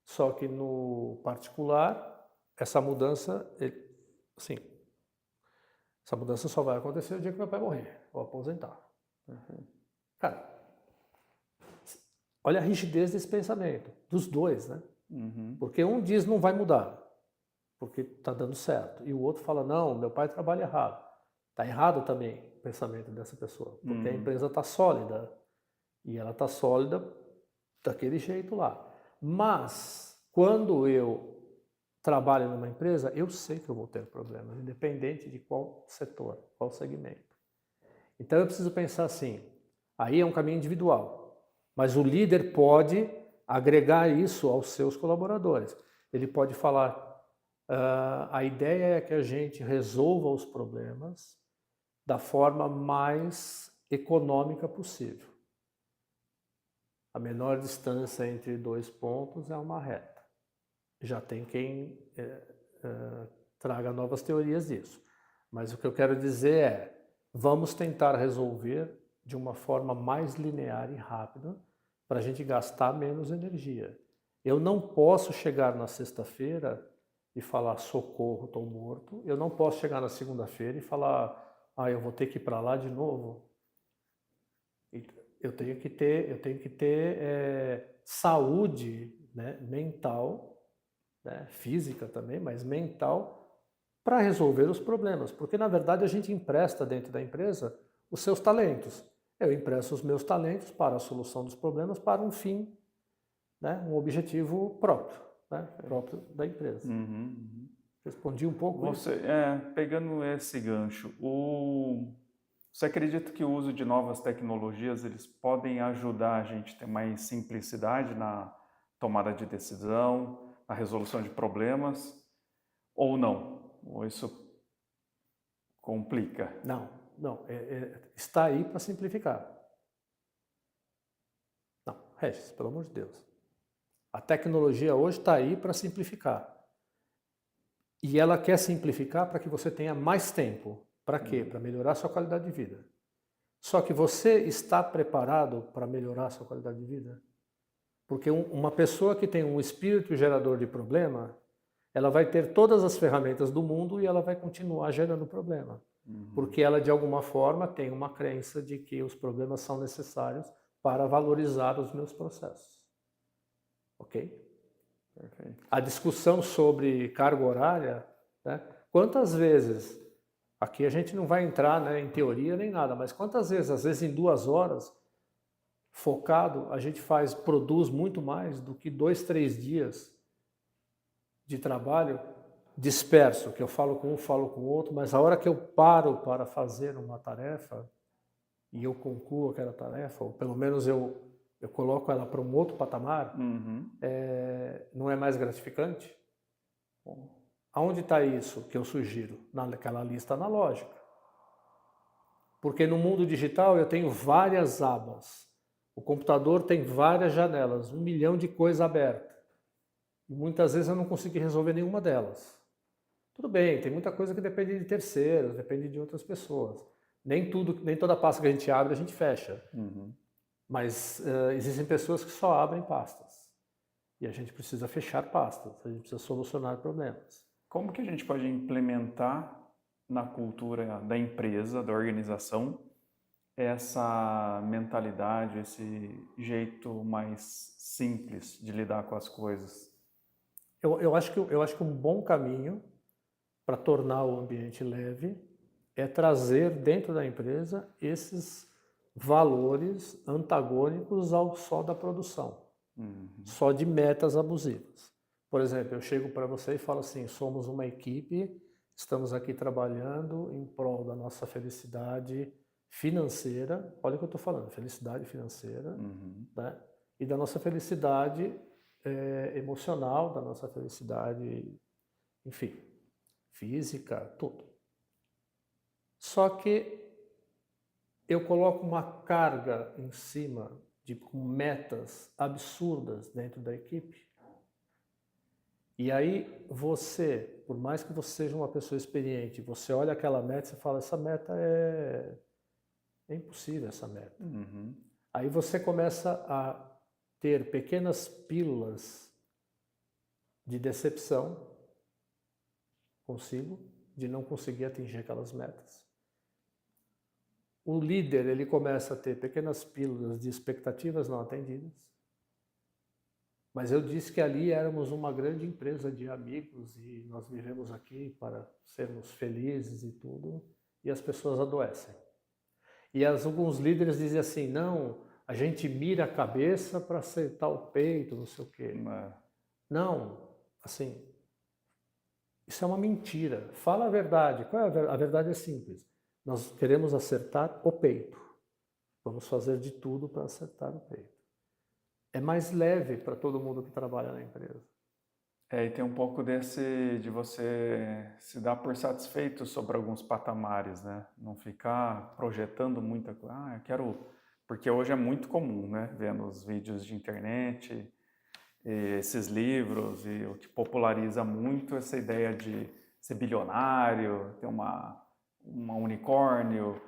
Só que no particular, essa mudança, essa mudança só vai acontecer o dia que meu pai morrer ou aposentar. Cara, olha a rigidez desse pensamento, dos dois, né? Porque um diz não vai mudar, porque está dando certo. E o outro fala, não, meu pai trabalha errado. Está errado também o pensamento dessa pessoa, porque a empresa está sólida. E ela está sólida daquele jeito lá. Mas, quando eu trabalho numa empresa, eu sei que eu vou ter problemas, independente de qual setor, qual segmento. Então eu preciso pensar assim, aí é um caminho individual, mas o líder pode agregar isso aos seus colaboradores. Ele pode falar, a ideia é que a gente resolva os problemas da forma mais econômica possível. A menor distância entre dois pontos é uma reta. Já tem quem traga novas teorias disso. Mas o que eu quero dizer é, vamos tentar resolver de uma forma mais linear e rápida para a gente gastar menos energia. Eu não posso chegar na sexta-feira e falar socorro, estou morto. Eu não posso chegar na segunda-feira e falar eu vou ter que ir para lá de novo. Eu tenho que ter saúde, né, mental, né, física também, mas mental, para resolver os problemas. Porque, na verdade, a gente empresta dentro da empresa os seus talentos. Eu empresto os meus talentos para a solução dos problemas, para um fim, né, um objetivo próprio, né, próprio da empresa. Respondi um pouco isso? Pegando esse gancho, você acredita que o uso de novas tecnologias eles podem ajudar a gente a ter mais simplicidade na tomada de decisão, na resolução de problemas, ou não? Ou isso complica? Não. Está aí para simplificar. Não, Regis, pelo amor de Deus. A tecnologia hoje está aí para simplificar. E ela quer simplificar para que você tenha mais tempo. Para quê? Para melhorar a sua qualidade de vida. Só que você está preparado para melhorar a sua qualidade de vida? Porque uma pessoa que tem um espírito gerador de problema, ela vai ter todas as ferramentas do mundo e ela vai continuar gerando problema. Porque ela, de alguma forma, tem uma crença de que os problemas são necessários para valorizar os meus processos. Ok? Perfeito. A discussão sobre carga horária, né? Quantas vezes, aqui a gente não vai entrar, né, em teoria nem nada, mas quantas vezes, às vezes em 2 horas, focado, a gente produz muito mais do que 2, 3 dias de trabalho disperso, que eu falo com um, falo com o outro, mas a hora que eu paro para fazer uma tarefa e eu concluo aquela tarefa, ou pelo menos eu coloco ela para um outro patamar, não é mais gratificante? Bom, aonde está isso que eu sugiro? Naquela lista analógica. Porque no mundo digital eu tenho várias abas. O computador tem várias janelas, 1 milhão de coisas abertas. E muitas vezes eu não consegui resolver nenhuma delas. Tudo bem, tem muita coisa que depende de terceiros, depende de outras pessoas. Nem toda pasta que a gente abre, a gente fecha. Mas existem pessoas que só abrem pastas. E a gente precisa fechar pastas, a gente precisa solucionar problemas. Como que a gente pode implementar na cultura da empresa, da organização, essa mentalidade, esse jeito mais simples de lidar com as coisas? Eu acho que um bom caminho para tornar o ambiente leve é trazer dentro da empresa esses valores antagônicos ao só da produção, só de metas abusivas. Por exemplo, eu chego para você e falo assim, somos uma equipe, estamos aqui trabalhando em prol da nossa felicidade financeira, olha o que eu estou falando, felicidade financeira, né? E da nossa felicidade emocional, da nossa felicidade, enfim, física, tudo. Só que eu coloco uma carga em cima com metas absurdas dentro da equipe. E aí você, por mais que você seja uma pessoa experiente, você olha aquela meta e fala, essa meta é impossível, essa meta. Aí você começa a ter pequenas pílulas de decepção consigo, de não conseguir atingir aquelas metas. O líder, ele começa a ter pequenas pílulas de expectativas não atendidas. Mas eu disse que ali éramos uma grande empresa de amigos e nós vivemos aqui para sermos felizes e tudo, e as pessoas adoecem. E alguns líderes dizem assim, não, a gente mira a cabeça para acertar o peito, não sei o quê. Não, assim, isso é uma mentira. Fala a verdade. Qual é a verdade? A verdade é simples. Nós queremos acertar o peito. Vamos fazer de tudo para acertar o peito. É mais leve para todo mundo que trabalha na empresa. E tem um pouco de você se dar por satisfeito sobre alguns patamares, né? Não ficar projetando muita coisa. Eu quero... Porque hoje é muito comum, né? Vendo os vídeos de internet, esses livros, e o que populariza muito essa ideia de ser bilionário, ter uma unicórnio,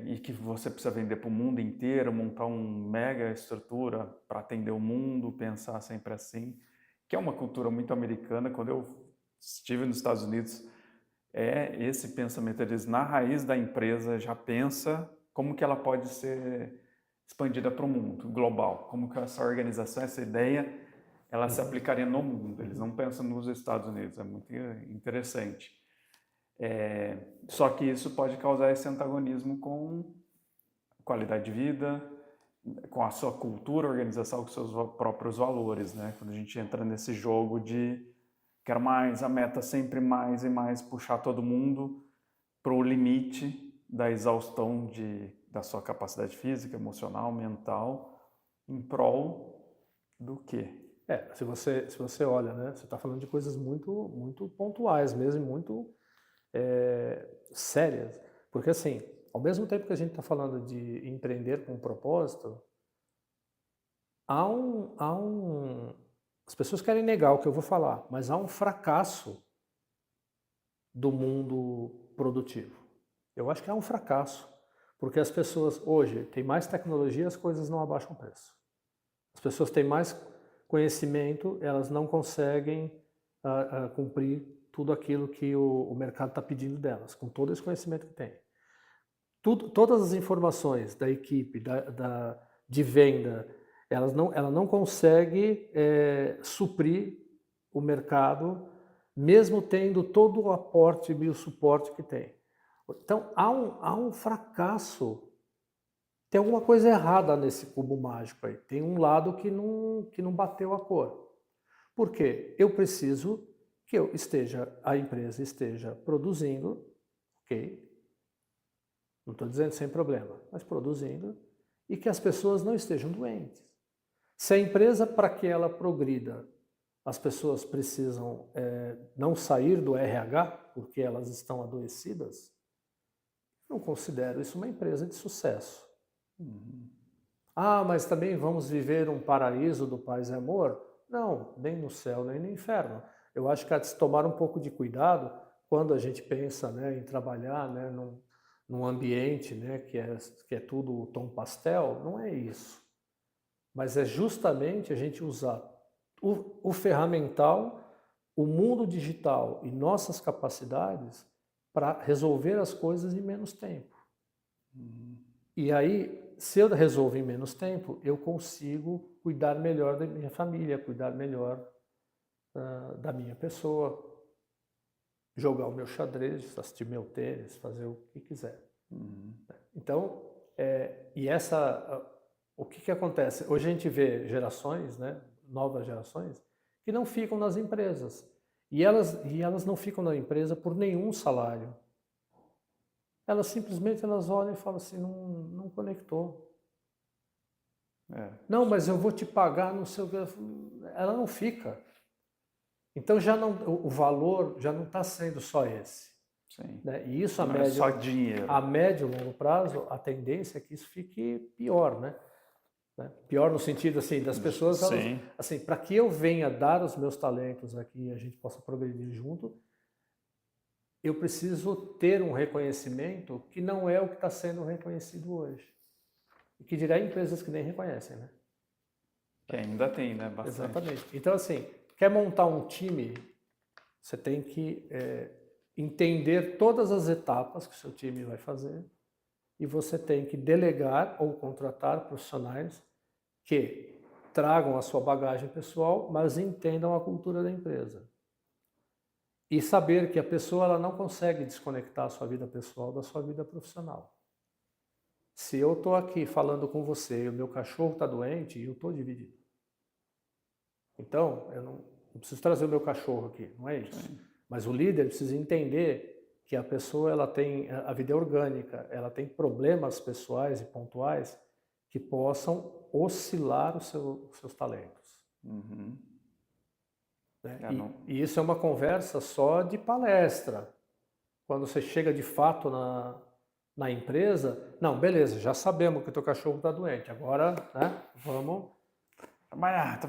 e que você precisa vender para o mundo inteiro, montar uma mega estrutura para atender o mundo, pensar sempre assim, que é uma cultura muito americana. Quando eu estive nos Estados Unidos, esse pensamento, eles na raiz da empresa já pensa como que ela pode ser expandida para o mundo global, como que essa organização, essa ideia, ela se aplicaria no mundo. Eles não pensam nos Estados Unidos, é muito interessante. Só que isso pode causar esse antagonismo com qualidade de vida, com a sua cultura organizacional, com seus próprios valores, né? Quando a gente entra nesse jogo de quero mais, a meta sempre mais e mais, puxar todo mundo para o limite da exaustão da sua capacidade física, emocional, mental, em prol do quê? Se você olha, né? Você está falando de coisas muito, muito pontuais mesmo, muito sérias. Porque assim, ao mesmo tempo que a gente está falando de empreender com propósito, as pessoas querem negar o que eu vou falar, mas há um fracasso do mundo produtivo. Eu acho que há um fracasso, porque as pessoas hoje têm mais tecnologia, as coisas não abaixam o preço. As pessoas têm mais conhecimento, elas não conseguem cumprir tudo aquilo que o mercado está pedindo delas, com todo esse conhecimento que tem. Todas as informações da equipe, de venda, ela não consegue suprir o mercado, mesmo tendo todo o aporte e o suporte que tem. Então, há um fracasso, tem alguma coisa errada nesse cubo mágico aí. Tem um lado que não bateu a cor. Por quê? Eu preciso que a empresa esteja produzindo, ok? Não estou dizendo sem problema, mas produzindo, e que as pessoas não estejam doentes. Se a empresa, para que ela progrida, as pessoas precisam não sair do RH porque elas estão adoecidas, não considero isso uma empresa de sucesso. Mas também vamos viver um paraíso do paz e amor? Não, nem no céu, nem no inferno. Eu acho que há de se tomar um pouco de cuidado quando a gente pensa, né, em trabalhar, né, num ambiente, né, que é tudo tom pastel. Não é isso. Mas é justamente a gente usar o ferramental, o mundo digital e nossas capacidades para resolver as coisas em menos tempo. E aí, se eu resolvo em menos tempo, eu consigo cuidar melhor da minha família, cuidar melhor da minha pessoa, jogar o meu xadrez, assistir meu tênis, fazer o que quiser. Então, o que acontece? Hoje a gente vê gerações, né, novas gerações, que não ficam nas empresas. E elas não ficam na empresa por nenhum salário. Elas simplesmente olham e falam assim, não conectou. Não, mas eu vou te pagar, não sei o que. Ela não fica. Então o valor já não está sendo só esse. Sim. Né? E isso não é só dinheiro. A médio e longo prazo, a tendência é que isso fique pior, né? Pior no sentido assim das pessoas, assim, para que eu venha dar os meus talentos aqui e a gente possa progredir junto, eu preciso ter um reconhecimento que não é o que está sendo reconhecido hoje. E que dirá empresas que nem reconhecem, né? Que ainda tem, né? Bastante. Exatamente. Então, assim, quer montar um time, você tem que entender todas as etapas que o seu time vai fazer e você tem que delegar ou contratar profissionais que tragam a sua bagagem pessoal, mas entendam a cultura da empresa. E saber que a pessoa ela não consegue desconectar a sua vida pessoal da sua vida profissional. Se eu estou aqui falando com você e o meu cachorro está doente, eu estou dividido. Então, eu não preciso trazer o meu cachorro aqui, não é isso. Sim. Mas o líder precisa entender que a pessoa ela tem a vida é orgânica, ela tem problemas pessoais e pontuais que possam oscilar os seus talentos. Uhum. Né? E isso é uma conversa só de palestra. Quando você chega de fato na empresa, não, beleza, já sabemos que o teu cachorro está doente, agora, né, vamos... Trabalhar.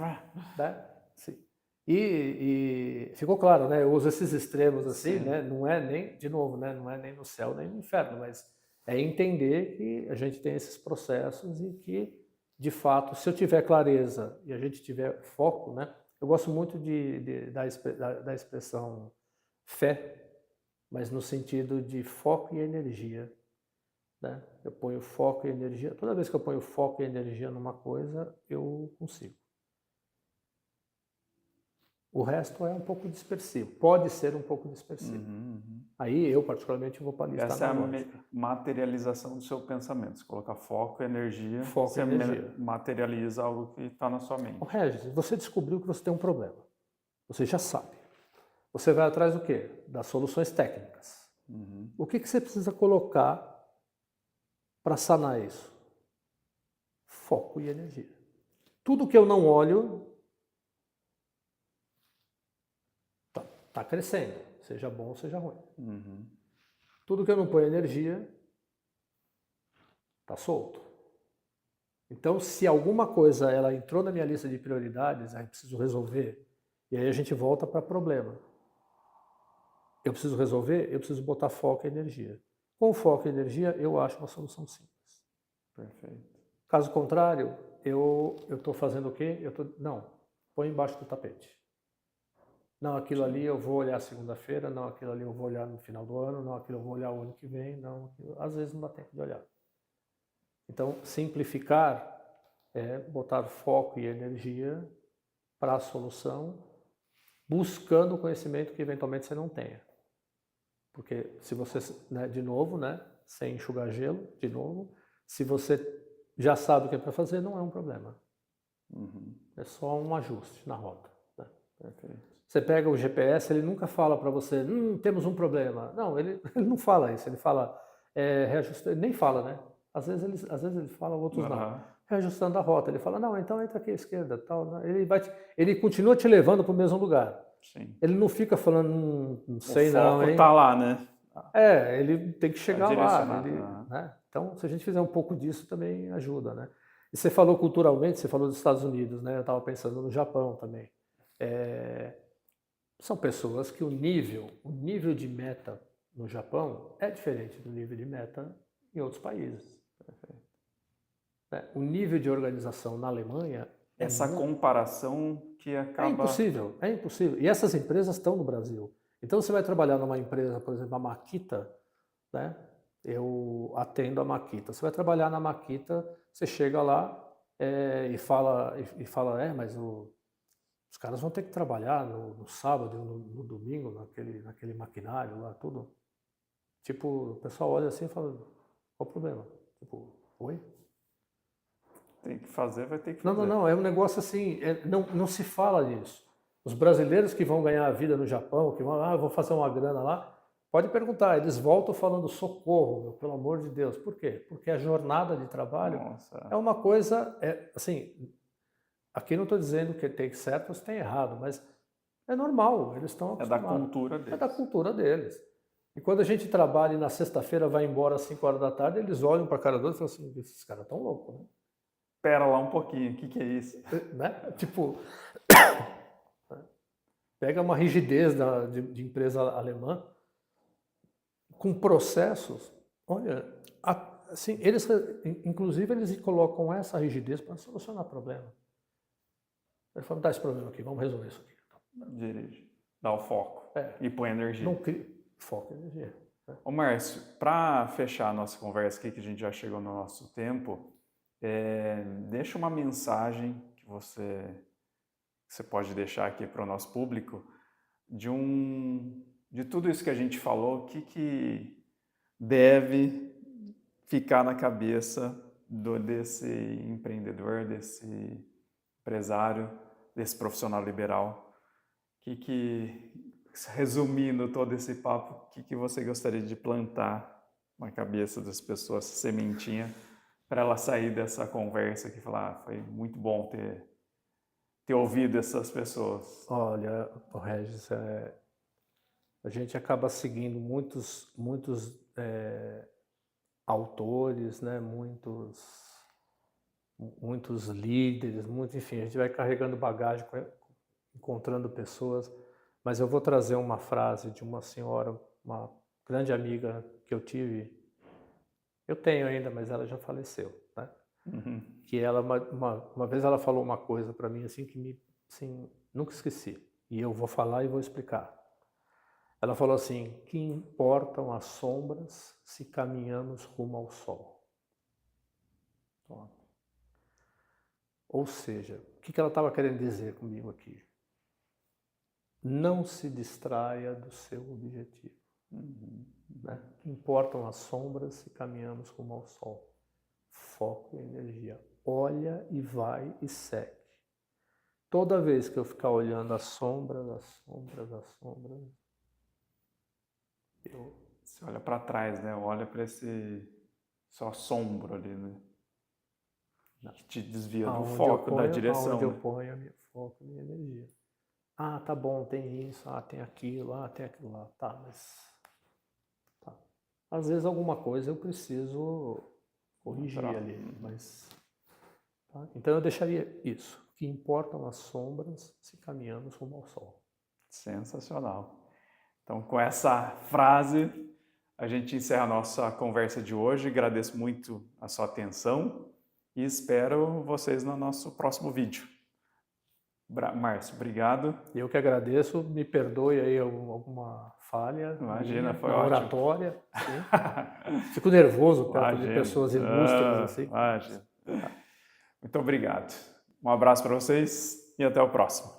Né? Sim. E ficou claro, né? Eu uso esses extremos assim, né? Não é nem, de novo, né? Não é nem no céu nem no inferno, mas é entender que a gente tem esses processos e que, de fato, se eu tiver clareza e a gente tiver foco, né? Eu gosto muito da expressão fé, mas no sentido de foco e energia. Né? Eu ponho foco e energia. Toda vez que eu ponho foco e energia numa coisa, eu consigo. O resto é um pouco dispersivo. Pode ser um pouco dispersivo. Aí eu, particularmente, vou para a lista. Essa é a materialização do seu pensamento. Se colocar foco e energia, você materializa algo que está na sua mente. Regis, você descobriu que você tem um problema. Você já sabe. Você vai atrás do quê? Das soluções técnicas. O que você precisa colocar para sanar isso? Foco e energia. Tudo que eu não olho está crescendo, seja bom ou seja ruim. Tudo que eu não ponho energia está solto. Então, se alguma coisa ela entrou na minha lista de prioridades, aí preciso resolver, e aí a gente volta para problema. Eu preciso resolver, eu preciso botar foco e energia. Com foco e energia, eu acho uma solução simples. Perfeito. Caso contrário, eu estou fazendo o quê? Não, põe embaixo do tapete. Não, aquilo ali eu vou olhar segunda-feira, não, aquilo ali eu vou olhar no final do ano, não, aquilo eu vou olhar o ano que vem, não, às vezes não dá tempo de olhar. Então, simplificar é botar foco e energia para a solução, buscando o conhecimento que eventualmente você não tenha. Porque se você, né, de novo, né, sem enxugar gelo, de novo, se você já sabe o que é para fazer, não é um problema. É só um ajuste na rota. Né? Perfeito. Você pega o GPS, ele nunca fala para você, temos um problema. Não, ele não fala isso, ele fala, reajustar, ele nem fala, né? Às vezes ele fala, outros não. Reajustando a rota, ele fala, não, então entra aqui à esquerda. Tal. Ele continua te levando para o mesmo lugar. Sim. Ele não fica falando, não sei não, hein? O foco está lá, né? Ele tem que chegar lá. Né? Então, se a gente fizer um pouco disso, também ajuda, né? E você falou culturalmente, você falou dos Estados Unidos, né? Eu estava pensando no Japão também. São pessoas que o nível de meta no Japão é diferente do nível de meta em outros países. O nível de organização na Alemanha... Essa comparação que acaba... É impossível. E essas empresas estão no Brasil. Então, você vai trabalhar numa empresa, por exemplo, a Makita, né? Eu atendo a Makita. Você vai trabalhar na Makita, você chega lá e fala, mas os caras vão ter que trabalhar no sábado, no domingo, naquele maquinário lá, tudo. Tipo, o pessoal olha assim e fala, qual o problema? Tipo, oi? Tem que fazer, vai ter que fazer. Não, é um negócio assim, não se fala disso. Os brasileiros que vão ganhar a vida no Japão, que vão, vou fazer uma grana lá, pode perguntar, eles voltam falando socorro, meu, pelo amor de Deus. Por quê? Porque a jornada de trabalho é uma coisa, assim, aqui não estou dizendo que tem certo ou se tem errado, mas é normal, eles estão acostumados. É da cultura deles. É da cultura deles. E quando a gente trabalha e na sexta-feira vai embora às 5 horas da tarde, eles olham para a cara do outro e falam assim, esses caras estão loucos, né? Espera lá um pouquinho, o que é isso? Né? Tipo, pega uma rigidez de empresa alemã com processos, olha, assim, inclusive eles colocam essa rigidez para solucionar problema. Eles falam, dá esse problema aqui, vamos resolver isso aqui. Dirige, dá o foco e põe energia. Não cria foco e energia. Ô Márcio, para fechar a nossa conversa aqui, que a gente já chegou no nosso tempo, deixa uma mensagem que você pode deixar aqui para o nosso público de tudo isso que a gente falou, o que deve ficar na cabeça desse empreendedor, desse empresário, desse profissional liberal? Resumindo todo esse papo, o que você gostaria de plantar na cabeça das pessoas, sementinha, para ela sair dessa conversa aqui e falar, foi muito bom ter ouvido essas pessoas? Olha, Regis, a gente acaba seguindo muitos autores, né? muitos líderes, enfim, a gente vai carregando bagagem, encontrando pessoas, mas eu vou trazer uma frase de uma senhora, uma grande amiga que eu tenho ainda, mas ela já faleceu, né? Uhum. Que ela, uma vez ela falou uma coisa para mim assim que nunca esqueci, e eu vou falar e vou explicar. Ela falou assim: que importam as sombras se caminhamos rumo ao sol? Ou seja, o que ela estava querendo dizer comigo aqui? Não se distraia do seu objetivo. Né? Que importam as sombras se caminhamos rumo ao sol? Foco e energia. Olha e vai e segue. Toda vez que eu ficar olhando as sombras, você olha para trás, né? Olha para esse só assombro ali, né? Que te desvia do foco, da direção. Onde eu ponho a minha foco, a minha energia. Ah, tá bom, tem isso, tem aquilo, tem aquilo lá. Tá, mas... Tá. Às vezes alguma coisa eu preciso corrigir ali, mas... Tá? Então eu deixaria isso. Que importam as sombras se caminhamos rumo ao sol. Sensacional. Então, com essa frase, a gente encerra a nossa conversa de hoje. Agradeço muito a sua atenção e espero vocês no nosso próximo vídeo. Márcio, obrigado. Eu que agradeço. Me perdoe aí alguma falha. Imagina, foi ótimo. Oratória. Fico nervoso perto de pessoas ilustres assim. Imagina. Muito obrigado. Um abraço para vocês e até o próximo.